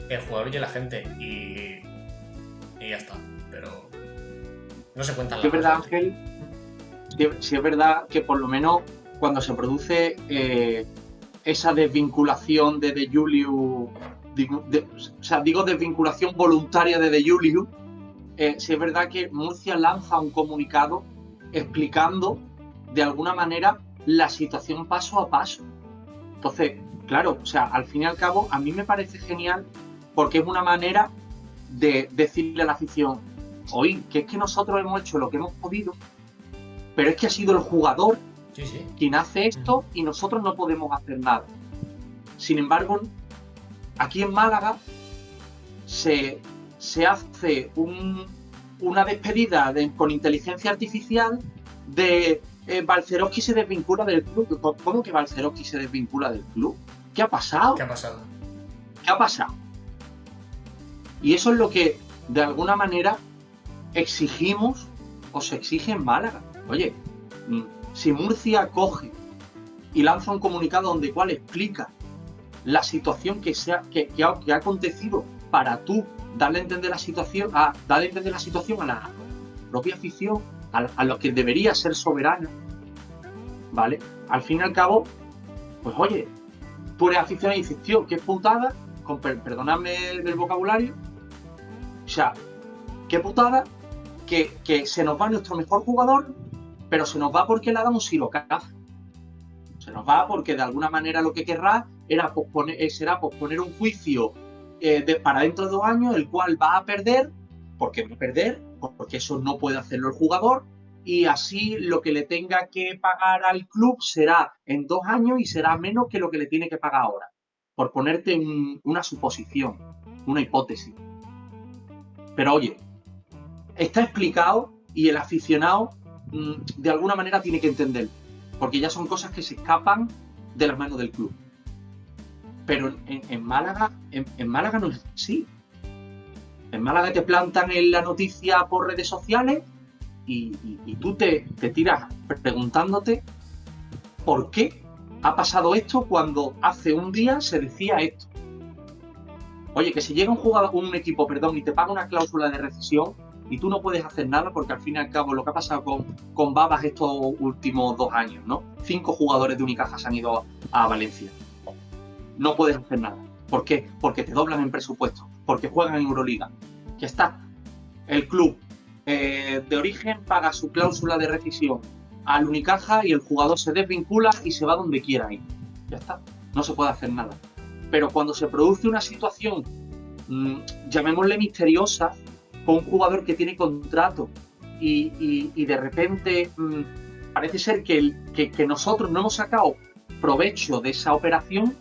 el jugador y la gente. Y ya está. Pero no se cuentan las cosas. Es verdad, cosas. Ángel. Sí es verdad que por lo menos cuando se produce esa desvinculación de De Julius, digo desvinculación voluntaria de De Julius, sí es verdad que Murcia lanza un comunicado explicando de alguna manera la situación paso a paso. Entonces, claro, o sea, al fin y al cabo a mí me parece genial porque es una manera de decirle a la afición, oye, que es que nosotros hemos hecho lo que hemos podido, pero es que ha sido el jugador quien hace esto y nosotros no podemos hacer nada. Sin embargo, aquí en Málaga se hace una despedida con inteligencia artificial de Balcerowski se desvincula del club. ¿Cómo que Balcerowski se desvincula del club? ¿Qué ha pasado? ¿Qué ha pasado? ¿Qué ha pasado? Y eso es lo que de alguna manera exigimos o se exige en Málaga. Oye, si Murcia coge y lanza un comunicado donde cual explica la situación que ha acontecido para tú darle a entender la situación a la propia afición, a lo que debería ser soberana, ¿vale? Al fin y al cabo, pues oye, tú eres aficionado y dices, tío, qué putada, perdonadme el vocabulario, o sea, qué putada que se nos va nuestro mejor jugador, pero se nos va porque le ha dado un silocazo. Se nos va porque de alguna manera lo que querrá será posponer un juicio para dentro de 2 años, el cual va a perder, porque eso no puede hacerlo el jugador, y así lo que le tenga que pagar al club será en 2 años y será menos que lo que le tiene que pagar ahora. Por ponerte una suposición, una hipótesis. Pero oye, está explicado y el aficionado de alguna manera tiene que entenderlo, porque ya son cosas que se escapan de las manos del club. Pero en Málaga no es así. En Málaga te plantan en la noticia por redes sociales y tú te tiras preguntándote por qué ha pasado esto cuando hace un día se decía esto. Oye, que si llega un equipo y te paga una cláusula de rescisión y tú no puedes hacer nada porque al fin y al cabo lo que ha pasado con Babas estos últimos 2 años, ¿no? 5 jugadores de Unicaja se han ido a Valencia. No puedes hacer nada. ¿Por qué? Porque te doblan en presupuesto, porque juegan en Euroliga. Ya está. El club de origen paga su cláusula de rescisión al Unicaja y el jugador se desvincula y se va donde quiera ir. Ya está. No se puede hacer nada. Pero cuando se produce una situación, llamémosle misteriosa, con un jugador que tiene contrato y de repente parece ser que nosotros no hemos sacado provecho de esa operación,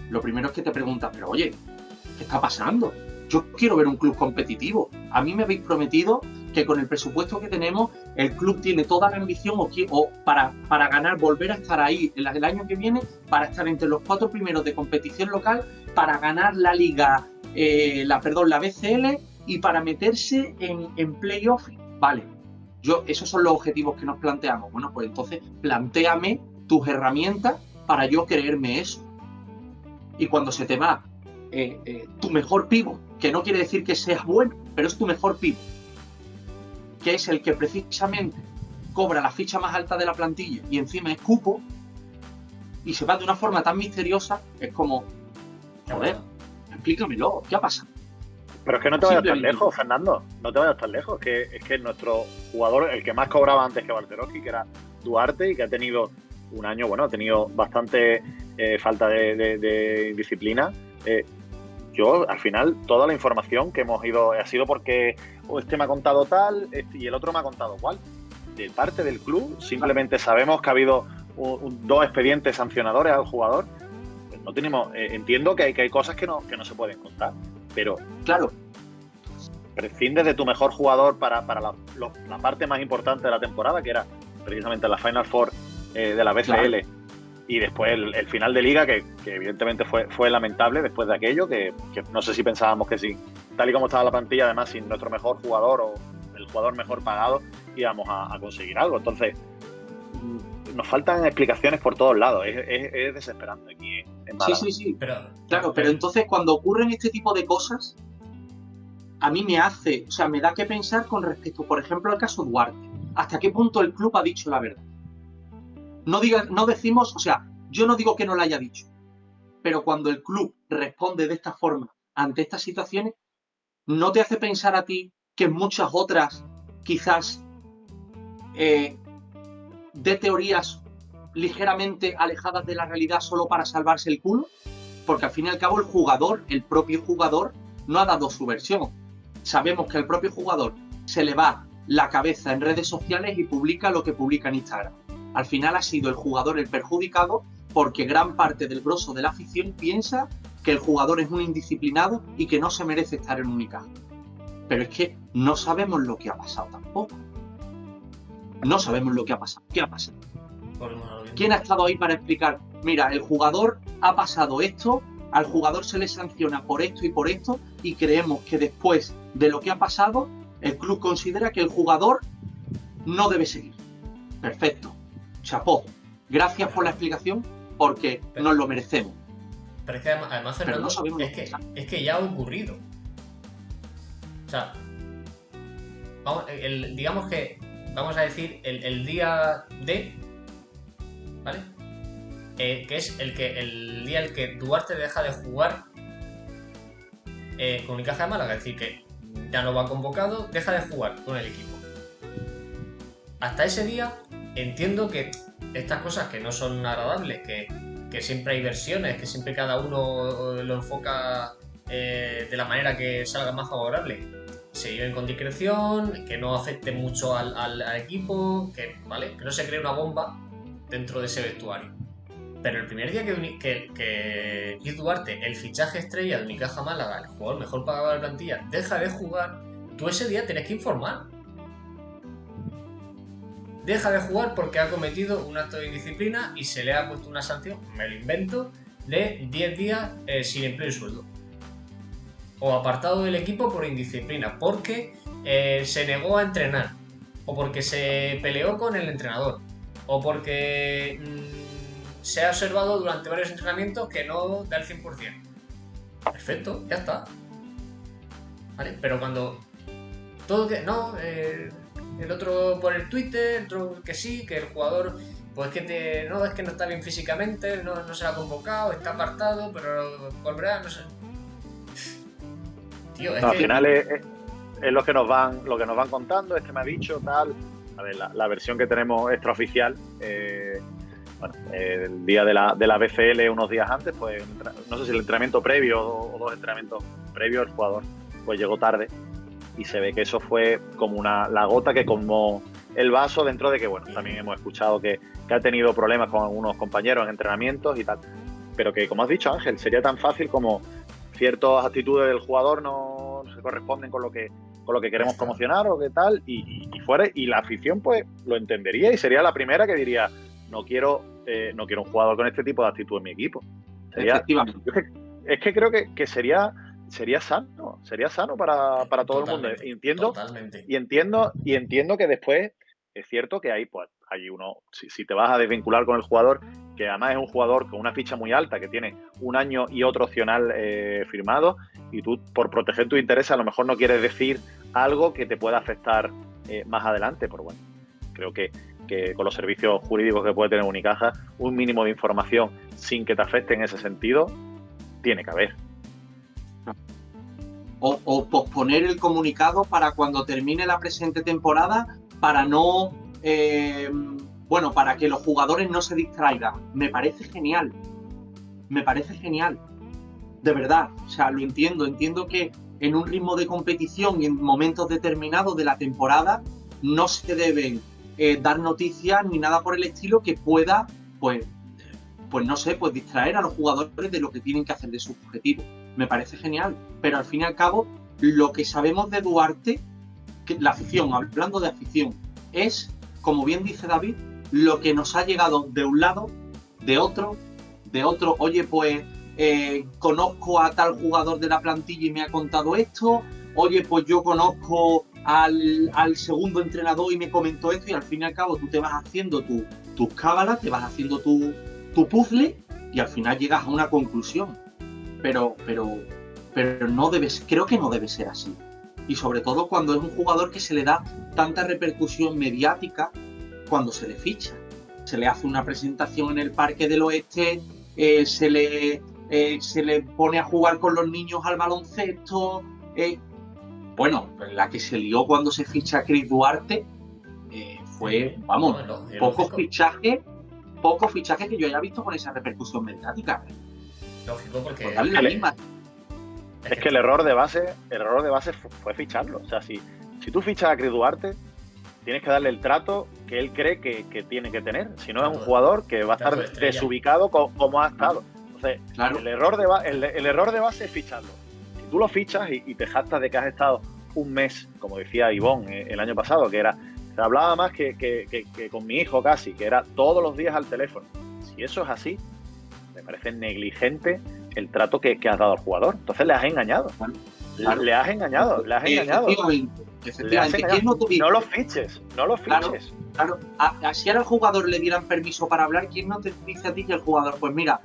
lo primero es que te preguntas, pero oye, ¿qué está pasando? Yo quiero ver un club competitivo. A mí me habéis prometido que con el presupuesto que tenemos, el club tiene toda la ambición para ganar, volver a estar ahí el año que viene, para estar entre los 4 primeros de competición local, para ganar la liga, la BCL y para meterse en playoff. Vale, esos son los objetivos que nos planteamos. Bueno, pues entonces plantéame tus herramientas para yo creerme eso? Y cuando se te va tu mejor pívot, que no quiere decir que seas bueno, pero es tu mejor pívot, que es el que precisamente cobra la ficha más alta de la plantilla y encima es cupo, y se va de una forma tan misteriosa, es como, joder, explícamelo, ¿qué ha pasado? Pero es que no te vayas tan lejos, Fernando. No te vayas tan lejos. Es que nuestro jugador, el que más cobraba antes que Balcerowski, que era Duarte, y que ha tenido un año, bueno, ha tenido bastante falta de disciplina. Yo, al final, toda la información que hemos ido ha sido porque este me ha contado tal y el otro me ha contado cual. De parte del club, simplemente sabemos que ha habido dos expedientes sancionadores al jugador. Pues no tenemos, entiendo que hay cosas que no se pueden contar, pero claro, prescindes de tu mejor jugador para la parte más importante de la temporada, que era precisamente la Final Four de la BCL, claro. Y después el final de liga, que evidentemente fue lamentable después de aquello, que no sé si pensábamos que sí, tal y como estaba la plantilla, además sin nuestro mejor jugador o el jugador mejor pagado, íbamos a conseguir algo. Entonces, nos faltan explicaciones por todos lados, es desesperante aquí en Málaga. Sí. Pero entonces cuando ocurren este tipo de cosas, a mí me da que pensar con respecto, por ejemplo, al caso Duarte. ¿Hasta qué punto el club ha dicho la verdad? No decimos, yo no digo que no la haya dicho, pero cuando el club responde de esta forma ante estas situaciones, ¿no te hace pensar a ti que en muchas otras quizás de teorías ligeramente alejadas de la realidad solo para salvarse el culo? Porque al fin y al cabo el propio jugador, no ha dado su versión. Sabemos que al propio jugador se le va la cabeza en redes sociales y publica lo que publica en Instagram. Al final ha sido el jugador el perjudicado porque gran parte del grosso de la afición piensa que el jugador es un indisciplinado y que no se merece estar en Unicaja. Pero es que no sabemos lo que ha pasado tampoco. No sabemos lo que ha pasado. ¿Qué ha pasado? ¿Quién ha estado ahí para explicar? Mira, el jugador ha pasado esto, al jugador se le sanciona por esto y por esto, y creemos que después de lo que ha pasado, el club considera que el jugador no debe seguir. Perfecto. Chapó. Gracias por la explicación, porque nos lo merecemos. Pero es que además Fernando, no es que ya ha ocurrido. O sea, digamos que, vamos a decir, el día D, ¿vale? Que es el día en el que Duarte deja de jugar con Unicaja de Málaga, es decir, que ya no va convocado, deja de jugar con el equipo. Hasta ese día entiendo que estas cosas que no son agradables, que siempre hay versiones, que siempre cada uno lo enfoca de la manera que salga más favorable, se lleven con discreción, que no afecte mucho al equipo, que no se cree una bomba dentro de ese vestuario. Pero el primer día que Keith Duarte, el fichaje estrella de Unicaja Málaga, el jugador mejor pagado de la plantilla, deja de jugar, tú ese día tienes que informar. Deja de jugar porque ha cometido un acto de indisciplina y se le ha puesto una sanción, me lo invento, de 10 días sin empleo y sueldo. O apartado del equipo por indisciplina, porque se negó a entrenar, o porque se peleó con el entrenador, o porque se ha observado durante varios entrenamientos que no da el 100%. Perfecto, ya está. ¿Vale? Pero cuando todo que no, el otro por el Twitter, el otro que sí, que el jugador pues que no, es que no está bien físicamente, no se ha convocado, está apartado, pero volverá, no sé. Tío, al final es lo que nos van contando, este me ha dicho, tal. A ver, la versión que tenemos extraoficial, el día de la BCL, unos días antes, pues no sé si el entrenamiento previo o dos entrenamientos previos, el jugador pues llegó tarde y se ve que eso fue como la gota que colmó el vaso, dentro de que, bueno, también hemos escuchado que ha tenido problemas con algunos compañeros en entrenamientos y tal, pero que, como has dicho, Ángel, sería tan fácil como ciertas actitudes del jugador no se corresponden con lo que queremos promocionar o qué tal, y fuera, y la afición pues lo entendería y sería la primera que diría no quiero un jugador con este tipo de actitud en mi equipo. Efectivamente. Es que creo que sería sano para todo el mundo. Entiendo que después es cierto que hay uno, si te vas a desvincular con el jugador, que además es un jugador con una ficha muy alta, que tiene un año y otro opcional firmado, y tú, por proteger tus intereses, a lo mejor no quieres decir algo que te pueda afectar más adelante, pero bueno, creo que con los servicios jurídicos que puede tener Unicaja, un mínimo de información sin que te afecte en ese sentido, tiene que haber. O posponer el comunicado para cuando termine la presente temporada, para no... para que los jugadores no se distraigan. Me parece genial. De verdad, o sea, lo entiendo que en un ritmo de competición y en momentos determinados de la temporada no se deben dar noticias ni nada por el estilo que pueda, pues no sé, pues distraer a los jugadores de lo que tienen que hacer, de sus objetivos. Me parece genial, pero al fin y al cabo, lo que sabemos de Duarte, que la afición, hablando de afición, es, como bien dice David, lo que nos ha llegado de un lado, de otro, oye, pues conozco a tal jugador de la plantilla y me ha contado esto, oye, pues yo conozco al segundo entrenador y me comentó esto, y al fin y al cabo tú te vas haciendo tus cábalas, te vas haciendo tu puzzle y al final llegas a una conclusión. Pero no creo que no debe ser así. Y sobre todo cuando es un jugador que se le da tanta repercusión mediática cuando se le ficha. Se le hace una presentación en el Parque del Oeste, se le pone a jugar con los niños al baloncesto. La que se lió cuando se ficha a Chris Duarte fue, pocos fichajes que yo haya visto con esa repercusión mediática. Lógico, porque es que el error de base fue ficharlo. O sea, si tú fichas a Chris Duarte, tienes que darle el trato que él cree que tiene que tener. Si no, es un jugador que va a estar desubicado como ha estado. Entonces, claro. el error de base es ficharlo. Si tú lo fichas y te jactas de que has estado un mes, como decía Ivonne el año pasado, que se hablaba más que con mi hijo casi, que era todos los días al teléfono. Si eso es así, me parece negligente el trato que has dado al jugador. Entonces le has engañado. Claro. Le has engañado. Efectivamente. No lo fiches. Claro. Si ahora al jugador le dieran permiso para hablar, ¿quién no te dice a ti que el jugador, pues mira,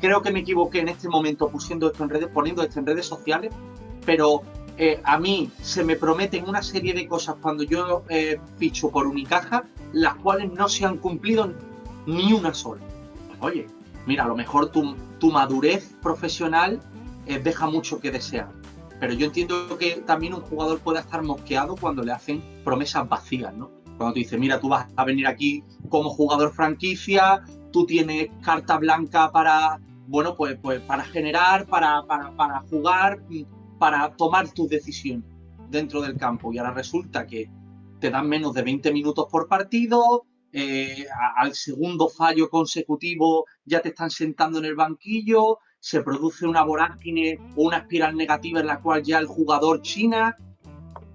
creo que me equivoqué en este momento poniendo esto en redes sociales, pero a mí se me prometen una serie de cosas cuando yo ficho por Unicaja, las cuales no se han cumplido ni una sola? Pues, oye, mira, a lo mejor tu madurez profesional deja mucho que desear. Pero yo entiendo que también un jugador puede estar mosqueado cuando le hacen promesas vacías, ¿no? Cuando te dice, mira, tú vas a venir aquí como jugador franquicia, tú tienes carta blanca para, pues para generar, para jugar, para tomar tus decisiones dentro del campo. Y ahora resulta que te dan menos de 20 minutos por partido, al segundo fallo consecutivo ya te están sentando en el banquillo, se produce una vorágine o una espiral negativa en la cual ya el jugador china.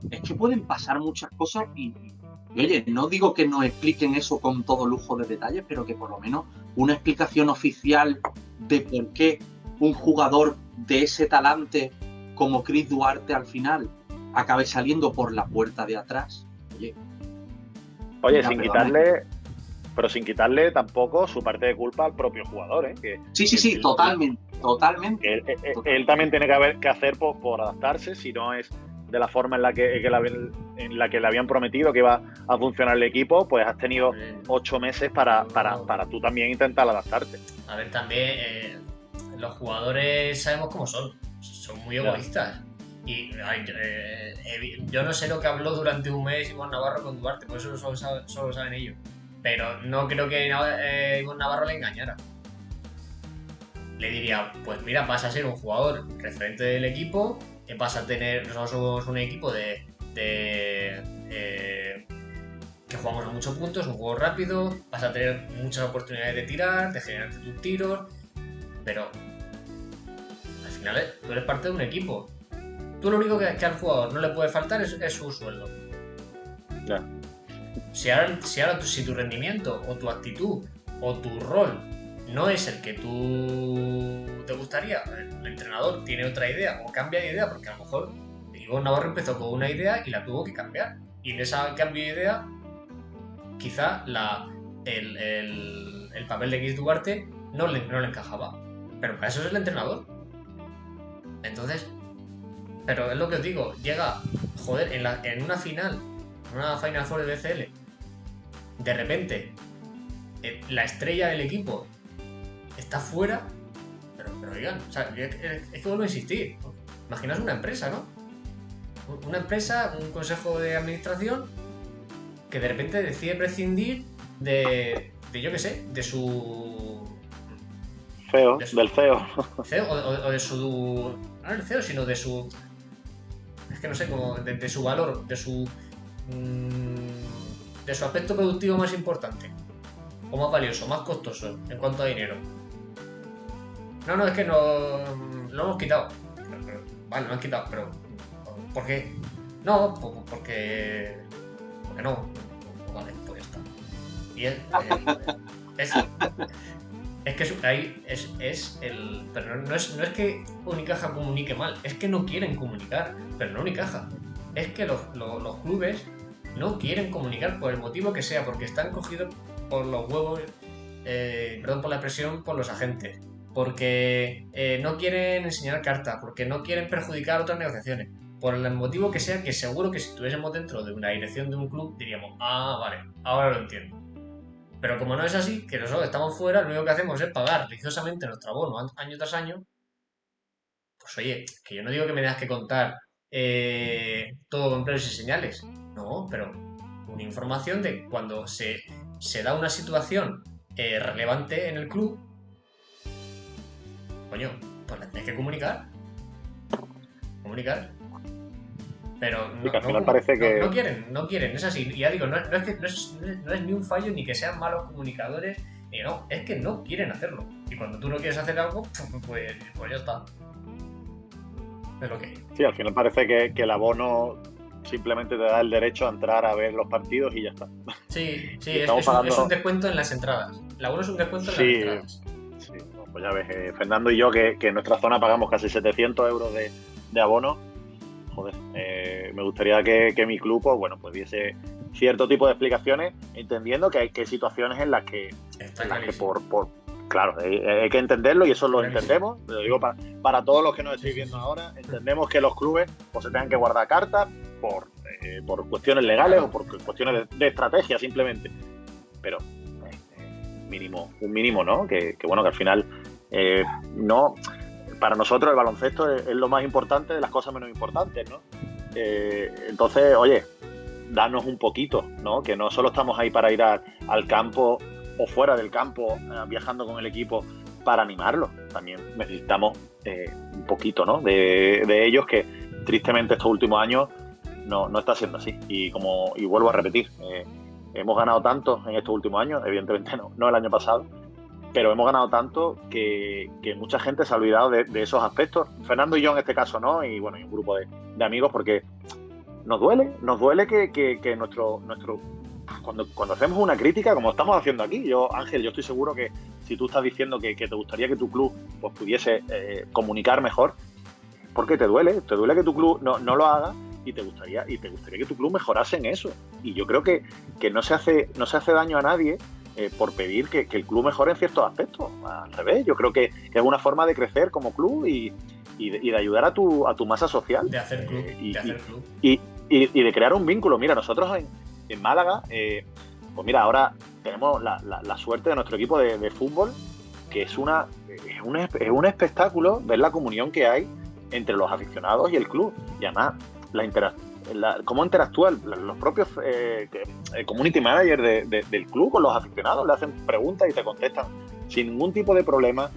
Es que pueden pasar muchas cosas y oye, no digo que nos expliquen eso con todo lujo de detalles, pero que por lo menos una explicación oficial de por qué un jugador de ese talante como Chris Duarte al final acabe saliendo por la puerta de atrás. Oye, sin quitarle tampoco su parte de culpa al propio jugador, ¿eh? Sí, totalmente. Él también tiene que hacer por adaptarse, si no es de la forma en la que le habían prometido que iba a funcionar el equipo, pues has tenido 8 meses para tú también intentar adaptarte. A ver, también los jugadores sabemos cómo son muy egoístas. Y yo no sé lo que habló durante un mes Ivonne Navarro con Duarte, por eso solo saben ellos. Pero no creo que Ivonne Navarro le engañara. Le diría, pues mira, vas a ser un jugador referente del equipo, vas a tener, nosotros somos un equipo que jugamos a muchos puntos, un juego rápido, vas a tener muchas oportunidades de tirar, de generarte tus tiros, pero al final tú eres parte de un equipo. Tú lo único que al jugador no le puede faltar es su sueldo. Ya. Si tu rendimiento o tu actitud o tu rol no es el que tú te gustaría, el entrenador tiene otra idea o cambia de idea, porque a lo mejor Ivonne Navarro empezó con una idea y la tuvo que cambiar. Y en ese cambio de idea, quizá el papel de Chris Duarte no le encajaba. Pero para eso es el entrenador. Entonces, pero es lo que os digo, llega, joder, en una final, en una Final Four de BCL, de repente, la estrella del equipo está fuera, pero oigan, o sea, es que vuelvo a insistir. Imaginaos una empresa, ¿no? Una empresa, un consejo de administración que de repente decide prescindir de yo qué sé, de su CEO, de su- del CEO. CEO o de su... No el CEO, sino de su... Es que no sé, como de su valor, de su aspecto productivo más importante. O más valioso, más costoso en cuanto a dinero. No, es que no... Lo hemos quitado. Vale, lo han quitado, pero... ¿Por qué? No, porque... Porque no. Vale, pues ya está. Y es que ahí es el... Pero no es que Unicaja comunique mal, es que no quieren comunicar, pero no Unicaja. Es que los clubes no quieren comunicar por el motivo que sea, porque están cogidos por los huevos, perdón por la expresión, por los agentes. Porque no quieren enseñar cartas, porque no quieren perjudicar otras negociaciones. Por el motivo que sea, que seguro que si estuviésemos dentro de una dirección de un club diríamos, ah, vale, ahora lo entiendo. Pero como no es así, que nosotros estamos fuera, lo único que hacemos es pagar religiosamente nuestro abono año tras año, pues oye, que yo no digo que me tengas que contar todo con pelos y señales, no, pero una información de cuando se da una situación relevante en el club, coño, pues la tienes que comunicar. Pero Y que al final parece que... no quieren, es así. Y ya digo, no es ni un fallo ni que sean malos comunicadores, ni no, es que no quieren hacerlo. Y cuando tú no quieres hacer algo, pues ya está. Es lo que hay. Sí, al final parece que el abono simplemente te da el derecho a entrar a ver los partidos y ya está. Sí, pagando... es un descuento en las entradas. El abono es un descuento en las entradas. Sí, pues ya ves, Fernando y yo que en nuestra zona pagamos casi 700 euros de abono. Joder, me gustaría que mi club pues diese cierto tipo de explicaciones, entendiendo que hay situaciones en las que claro, hay que entenderlo y eso lo entendemos. Lo digo para todos los que nos estéis viendo ahora, entendemos que los clubes pues se tengan que guardar cartas por cuestiones legales o por cuestiones de estrategia simplemente. Pero un mínimo, ¿no? Que bueno, que al final no... Para nosotros el baloncesto es lo más importante de las cosas menos importantes, ¿no? Entonces, oye, danos un poquito, ¿no? Que no solo estamos ahí para ir al campo o fuera del campo, viajando con el equipo para animarlo. También necesitamos un poquito, ¿no? De ellos, que tristemente estos últimos años no está siendo así. Y vuelvo a repetir, hemos ganado tanto en estos últimos años, evidentemente no el año pasado, pero hemos ganado tanto que mucha gente se ha olvidado de esos aspectos. Fernando y yo en este caso no, y bueno, y un grupo de amigos, porque nos duele que nuestro cuando hacemos una crítica, como estamos haciendo aquí, Ángel, yo estoy seguro que si tú estás diciendo que te gustaría que tu club pues pudiese comunicar mejor, porque te duele que tu club no lo haga y te gustaría que tu club mejorase en eso. Y yo creo que no se hace daño a nadie por pedir que el club mejore en ciertos aspectos. Al revés, yo creo que es una forma de crecer como club y de ayudar a tu masa social. De hacer club. Y de crear un vínculo. Mira, nosotros en Málaga, pues mira, ahora tenemos la suerte de nuestro equipo de fútbol, que es un espectáculo ver la comunión que hay entre los aficionados y el club. Y además, cómo interactúan los propios community managers del club con los aficionados, le hacen preguntas y te contestan sin ningún tipo de problema,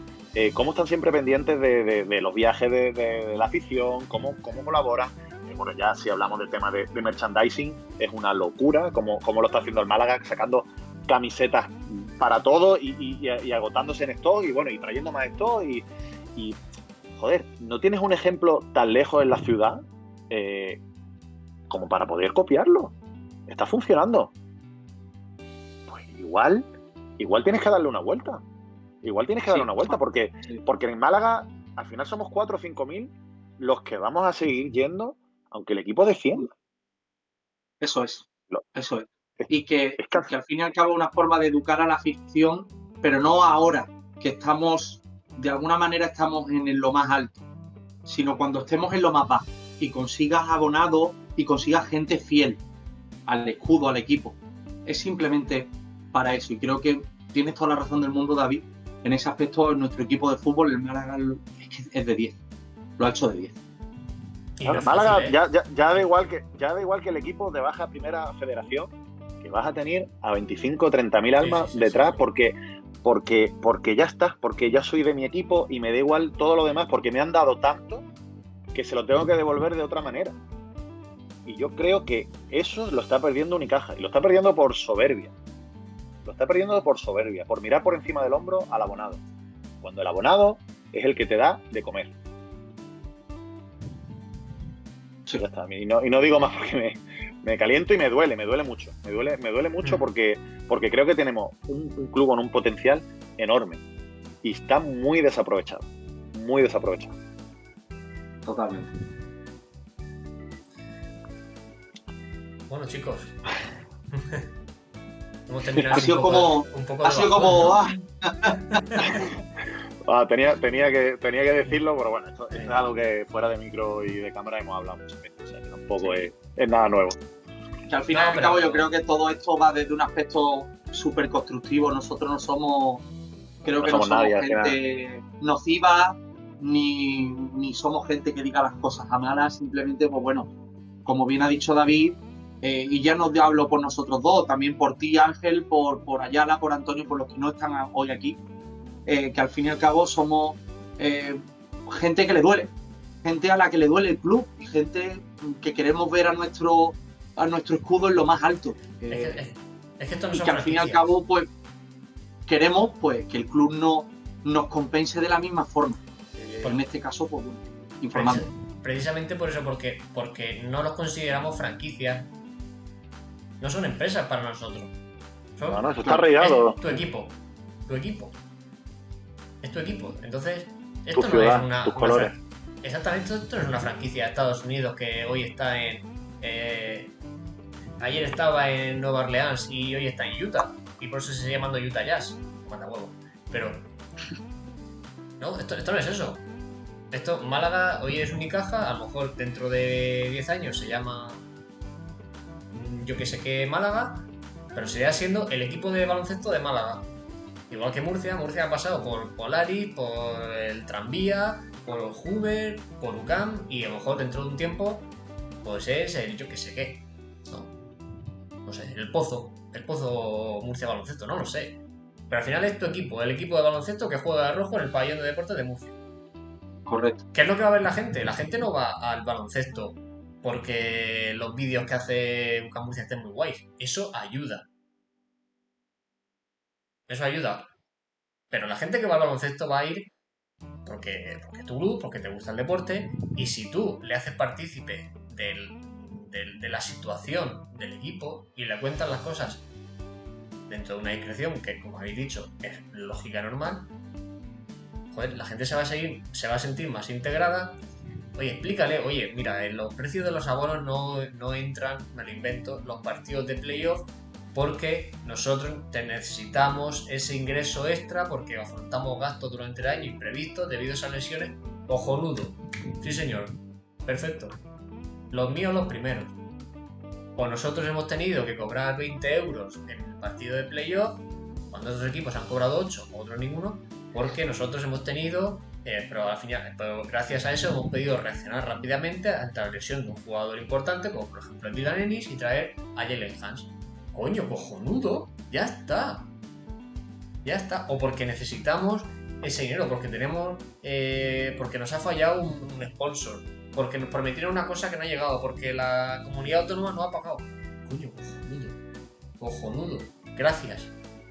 cómo están siempre pendientes de los viajes de la afición, cómo colaboran. Bueno, ya si hablamos del tema de merchandising, es una locura cómo lo está haciendo el Málaga, sacando camisetas para todo y agotándose en stock y bueno, y trayendo más stock y joder, ¿no tienes un ejemplo tan lejos en la ciudad como para poder copiarlo? Está funcionando. Pues igual tienes que darle una vuelta. Porque en Málaga al final somos 4 o 5 mil los que vamos a seguir yendo aunque el equipo descienda. Eso es. y que Es que al fin y al cabo es una forma de educar a la afición, pero no ahora, que estamos, de alguna manera estamos en lo más alto, sino cuando estemos en lo más bajo y consigas abonados y consigas gente fiel al escudo, al equipo. Es simplemente para eso, y creo que tienes toda la razón del mundo, David. En ese aspecto, nuestro equipo de fútbol, el Málaga, es de 10. Lo ha hecho de 10. Y no es Málaga fácil, ¿eh? ya da igual que el equipo de baja primera federación, que vas a tener a 25 o 30.000 almas Sí. detrás, porque ya está, porque ya soy de mi equipo y me da igual todo lo demás, porque me han dado tanto que se lo tengo que devolver de otra manera. Y yo creo que eso lo está perdiendo Unicaja, y lo está perdiendo por soberbia. Lo está perdiendo por soberbia, por mirar por encima del hombro al abonado, cuando el abonado es el que te da de comer. Sí. Ya está. Y no digo más porque me caliento y me duele mucho. Me duele mucho porque creo que tenemos un club con un potencial enorme y está muy desaprovechado. Muy desaprovechado. Totalmente. Bueno, chicos. Hemos terminado Ha así sido un poco, como- un poco Ha de sido bajón, como... ¿no? Tenía que decirlo, pero bueno, esto es algo que fuera de micro y de cámara hemos hablado muchas veces. O sea, que tampoco es nada nuevo. Que al final y al cabo yo creo que todo esto va desde un aspecto súper constructivo. Nosotros no somos, creo que no somos nadie, al gente nociva, ni somos gente que diga las cosas a malas. Simplemente, pues bueno, como bien ha dicho David, y ya no hablo por nosotros dos, también por ti, Ángel, por Ayala, por Antonio, por los que no están hoy aquí, que al fin y al cabo somos gente que le duele, gente a la que le duele el club y gente que queremos ver a nuestro escudo en lo más alto. Es que esto no Y son que al fin y al franquicias. cabo, pues, queremos pues que el club nos compense de la misma forma. Por- En este caso, pues, bueno, informando. Precisamente por eso, porque no los consideramos franquicias. No son empresas para nosotros. No, eso está arraigado. Es tu equipo. Es tu equipo. Entonces, esto Tu no ciudad, es una. tus colores. Exactamente, esto no es una franquicia de Estados Unidos que hoy está en. Ayer estaba en Nueva Orleans y hoy está en Utah. Y por eso se sigue llamando Utah Jazz. Manda huevo. Pero. No, esto no es eso. Esto, Málaga hoy es Unicaja, a lo mejor dentro de 10 años se llama. Yo que sé qué Málaga, pero seguirá siendo el equipo de baloncesto de Málaga. Igual que Murcia ha pasado por Polaris, por el Tranvía, por Hoover, por UCAM y a lo mejor dentro de un tiempo pues es el yo que sé qué. No sé, el Pozo Murcia Baloncesto, no lo sé. Pero al final es tu equipo, el equipo de baloncesto que juega de rojo en el pabellón de deportes de Murcia. Correcto. ¿Qué es lo que va a ver la gente? La gente no va al baloncesto porque los vídeos que hace UCAM Murcia estén muy guays. Eso ayuda. Pero la gente que va al baloncesto va a ir porque tu club, porque te gusta el deporte, y si tú le haces partícipe de la situación del equipo y le cuentas las cosas dentro de una discreción que, como habéis dicho, es lógica normal, joder, la gente se va a sentir más integrada. Oye, explícale, oye, mira, en los precios de los abonos no entran, me lo invento, los partidos de playoff porque nosotros necesitamos ese ingreso extra porque afrontamos gastos durante el año imprevistos debido a esas lesiones. Cojonudo. Sí, señor. Perfecto. Los míos los primeros. O nosotros hemos tenido que cobrar 20 euros en el partido de playoff cuando otros equipos han cobrado 8, otros ninguno, porque nosotros hemos tenido, pero al final, gracias a eso hemos podido reaccionar rápidamente ante la lesión de un jugador importante, como por ejemplo el Dylan Ennis, y traer a Jalen Hans. Coño, cojonudo, ya está. O porque necesitamos ese dinero, porque porque nos ha fallado un sponsor, porque nos prometieron una cosa que no ha llegado, porque la comunidad autónoma no ha pagado. Coño, cojonudo. Gracias.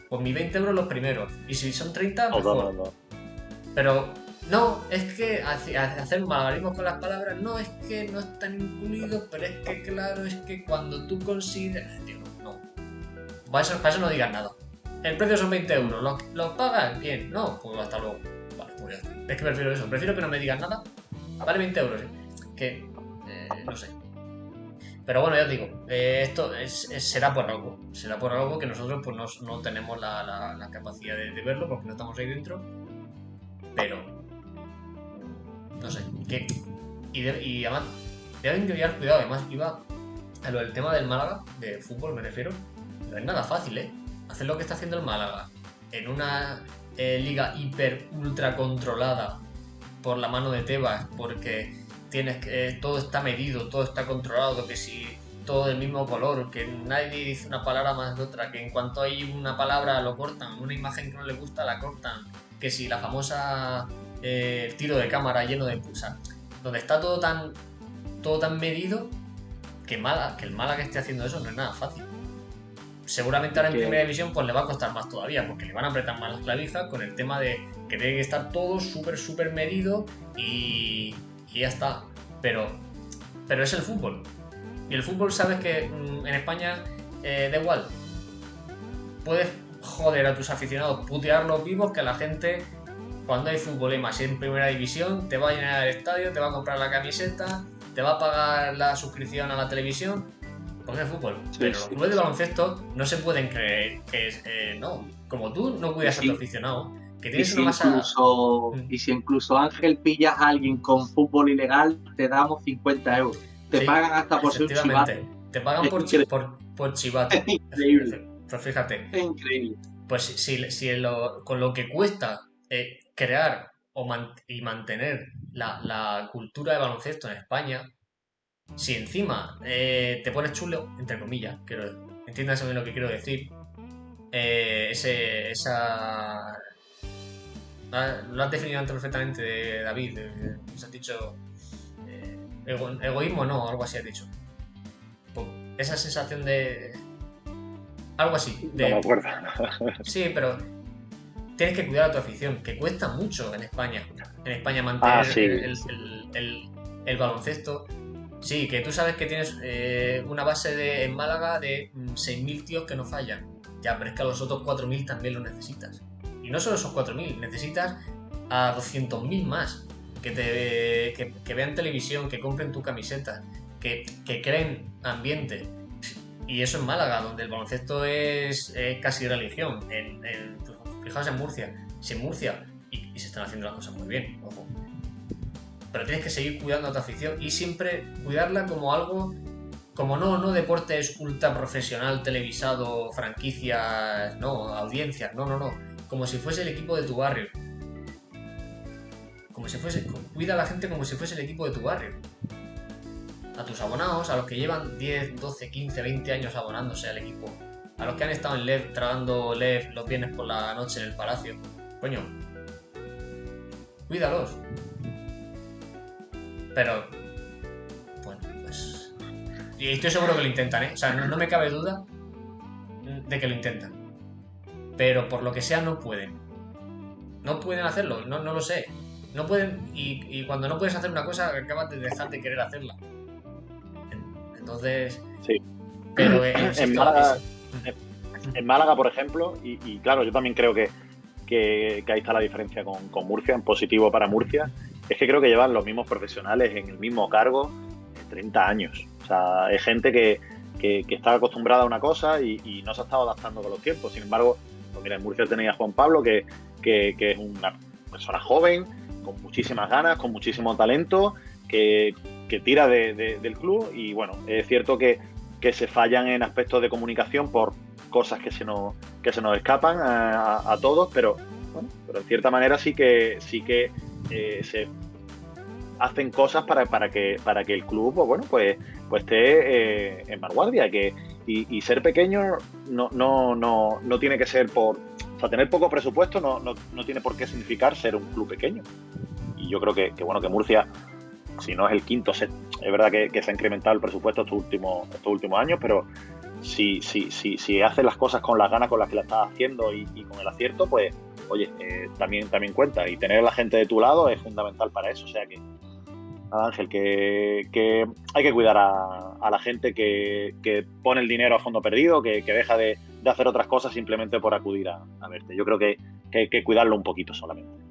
Pues mis 20 euros los primeros. Y si son 30, mejor. No. Pero no, es que hacer malabarismos con las palabras, no, es que no están incluidos, pero es que claro, es que cuando tú consideras... Tío, no. Para eso no digas nada. El precio son 20 euros, ¿los pagas? Bien, no, pues hasta luego. Vale, pues ya está. Es que prefiero eso, prefiero que no me digas nada. Vale 20 euros, que no sé. Pero bueno, ya os digo, esto será por algo. Será por algo que nosotros pues no tenemos la capacidad de verlo porque no estamos ahí dentro. Pero, no sé. Y además, deben llevar cuidado. Además, iba a lo del tema del Málaga, de fútbol me refiero. No es nada fácil, ¿eh? Hacer lo que está haciendo el Málaga en una liga hiper ultra controlada por la mano de Tebas, porque tienes que todo está medido, todo está controlado, que si todo del mismo color, que nadie dice una palabra más de otra, que en cuanto hay una palabra lo cortan, una imagen que no le gusta la cortan, que si la famosa tiro de cámara lleno de pulsar, donde está todo tan medido que el Málaga que esté haciendo eso no es nada fácil. Seguramente ahora en primera división pues le va a costar más todavía, porque le van a apretar más las clavijas con el tema de que tiene que estar todo súper medido y ya está. Pero es el fútbol. Y el fútbol, sabes que en España da igual. Puedes joder a tus aficionados, putearlos vivos, que la gente, cuando hay fútbol y más en primera división, te va a llenar el estadio, te va a comprar la camiseta, te va a pagar la suscripción a la televisión. Porque es fútbol. Sí, pero los clubes de baloncesto no se pueden creer que es. No. Como tú no cuidas a tu aficionado, que tienes una masa. Y si incluso, Ángel, pillas a alguien con fútbol ilegal, te damos 50 euros. Te pagan hasta por ser un chivato. Te pagan por chivato. Es increíble. Pues fíjate. Es increíble. Pues si con lo que cuesta crear y mantener la cultura de baloncesto en España. Si encima te pones chulo, entre comillas, entiéndase lo que quiero decir, lo has definido antes perfectamente, David, has dicho egoísmo, no, algo así has dicho. Pues esa sensación de... algo así. No me acuerdo. Sí, pero tienes que cuidar a tu afición, que cuesta mucho en España mantener el baloncesto. Sí, que tú sabes que tienes una base en Málaga de 6.000 tíos que no fallan. Ya, pero es que a los otros 4.000 también lo necesitas. Y no solo esos 4.000, necesitas a 200.000 más. Que vean televisión, que compren tu camiseta, que creen ambiente. Y eso en Málaga, donde el baloncesto es casi religión. Fijaos en Murcia. Si en Murcia, y se están haciendo las cosas muy bien, ojo. Pero tienes que seguir cuidando a tu afición y siempre cuidarla como algo, como no deportes ultra profesional, televisado, franquicias, no, audiencias, no, como si fuese el equipo de tu barrio. Cuida a la gente como si fuese el equipo de tu barrio. A tus abonados, a los que llevan 10, 12, 15, 20 años abonándose al equipo, a los que han estado en LEV, tragando LEV los viernes por la noche en el Palacio. Coño, cuídalos. Pero, bueno, pues... Y estoy seguro que lo intentan, ¿eh? O sea, no me cabe duda de que lo intentan. Pero por lo que sea no pueden. No pueden hacerlo, no lo sé. No pueden, y cuando no puedes hacer una cosa, acabas de dejar de querer hacerla. Entonces... Sí. Pero en Málaga, por ejemplo, y claro, yo también creo que ahí está la diferencia con Murcia, en positivo para Murcia, es que creo que llevan los mismos profesionales en el mismo cargo 30 años. O sea, es gente que está acostumbrada a una cosa y no se ha estado adaptando con los tiempos. Sin embargo, pues mira, en Murcia tenía a Juan Pablo, que es una persona joven, con muchísimas ganas, con muchísimo talento, que tira del club. Y bueno, es cierto que se fallan en aspectos de comunicación por cosas que se nos escapan a todos, pero bueno, pero en cierta manera sí que se hacen cosas para que el club pues esté en vanguardia, y ser pequeño no tiene que ser o sea, tener poco presupuesto no tiene por qué significar ser un club pequeño. Y yo creo que Murcia, si no es el quinto, es verdad que se ha incrementado el presupuesto estos últimos años, pero si haces las cosas con las ganas con las que las estás haciendo y con el acierto, pues oye, también cuenta, y tener a la gente de tu lado es fundamental para eso. O sea que, nada, Ángel, que hay que cuidar a la gente que pone el dinero a fondo perdido, que deja de hacer otras cosas simplemente por acudir a verte. Yo creo que hay que cuidarlo un poquito solamente.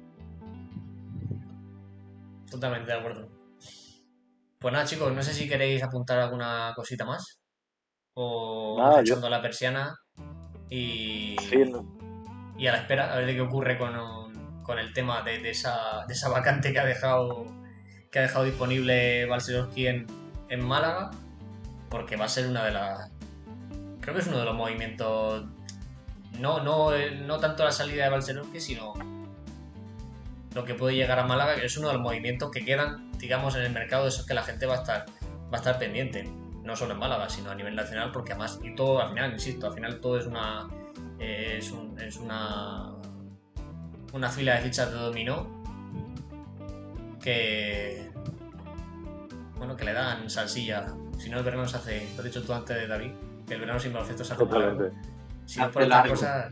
Totalmente de acuerdo. Pues nada, chicos, no sé si queréis apuntar alguna cosita más o vamos Nada, yo echando la persiana sí, y, y a la espera a ver de qué ocurre con el tema de esa vacante que ha dejado disponible Balcerowski en Málaga, porque va a ser una de las... Creo que es uno de los movimientos, no tanto la salida de Balcerowski, sino lo que puede llegar a Málaga, que es uno de los movimientos que quedan, digamos, en el mercado, de esos que la gente va a estar pendiente, no solo en Málaga, sino a nivel nacional, porque además, y todo al final, insisto, al final todo es es una fila de fichas de dominó que, bueno, que le dan salsilla. Si no, el verano se hace, lo has dicho tú antes, David, que el verano sin baloncesto se hace muy largo. totalmente. Si no es por Hace estas largo. cosas,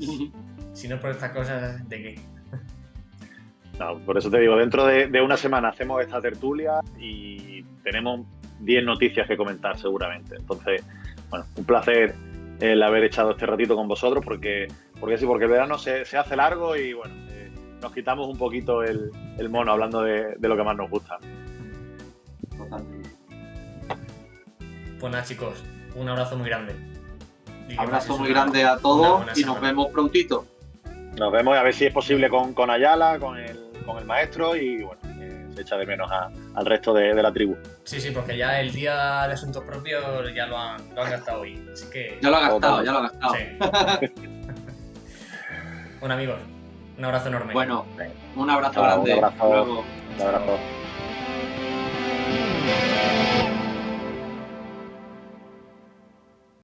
si no es por estas cosas, ¿de qué? No, por eso te digo, dentro de una semana hacemos esta tertulia y tenemos 10 noticias que comentar seguramente. Entonces, bueno, un placer el haber echado este ratito con vosotros porque sí, porque el verano se hace largo y bueno, nos quitamos un poquito el mono hablando de lo que más nos gusta. Totalmente. Pues nada, chicos, un abrazo muy grande. Y que Abrazo paséis muy una grande a buena todos y nos semana. vemos prontito. Nos vemos a ver si es posible con Ayala, con el maestro y bueno, se echa de menos al resto de la tribu. Sí, sí, porque ya el día de asuntos propios ya lo han gastado hoy. Así que. Ya lo ha gastado, Totalmente. ya lo ha gastado. Sí. Bueno, amigos, un abrazo enorme. Bueno, un abrazo Un grande. abrazo. Hasta luego. Un abrazo.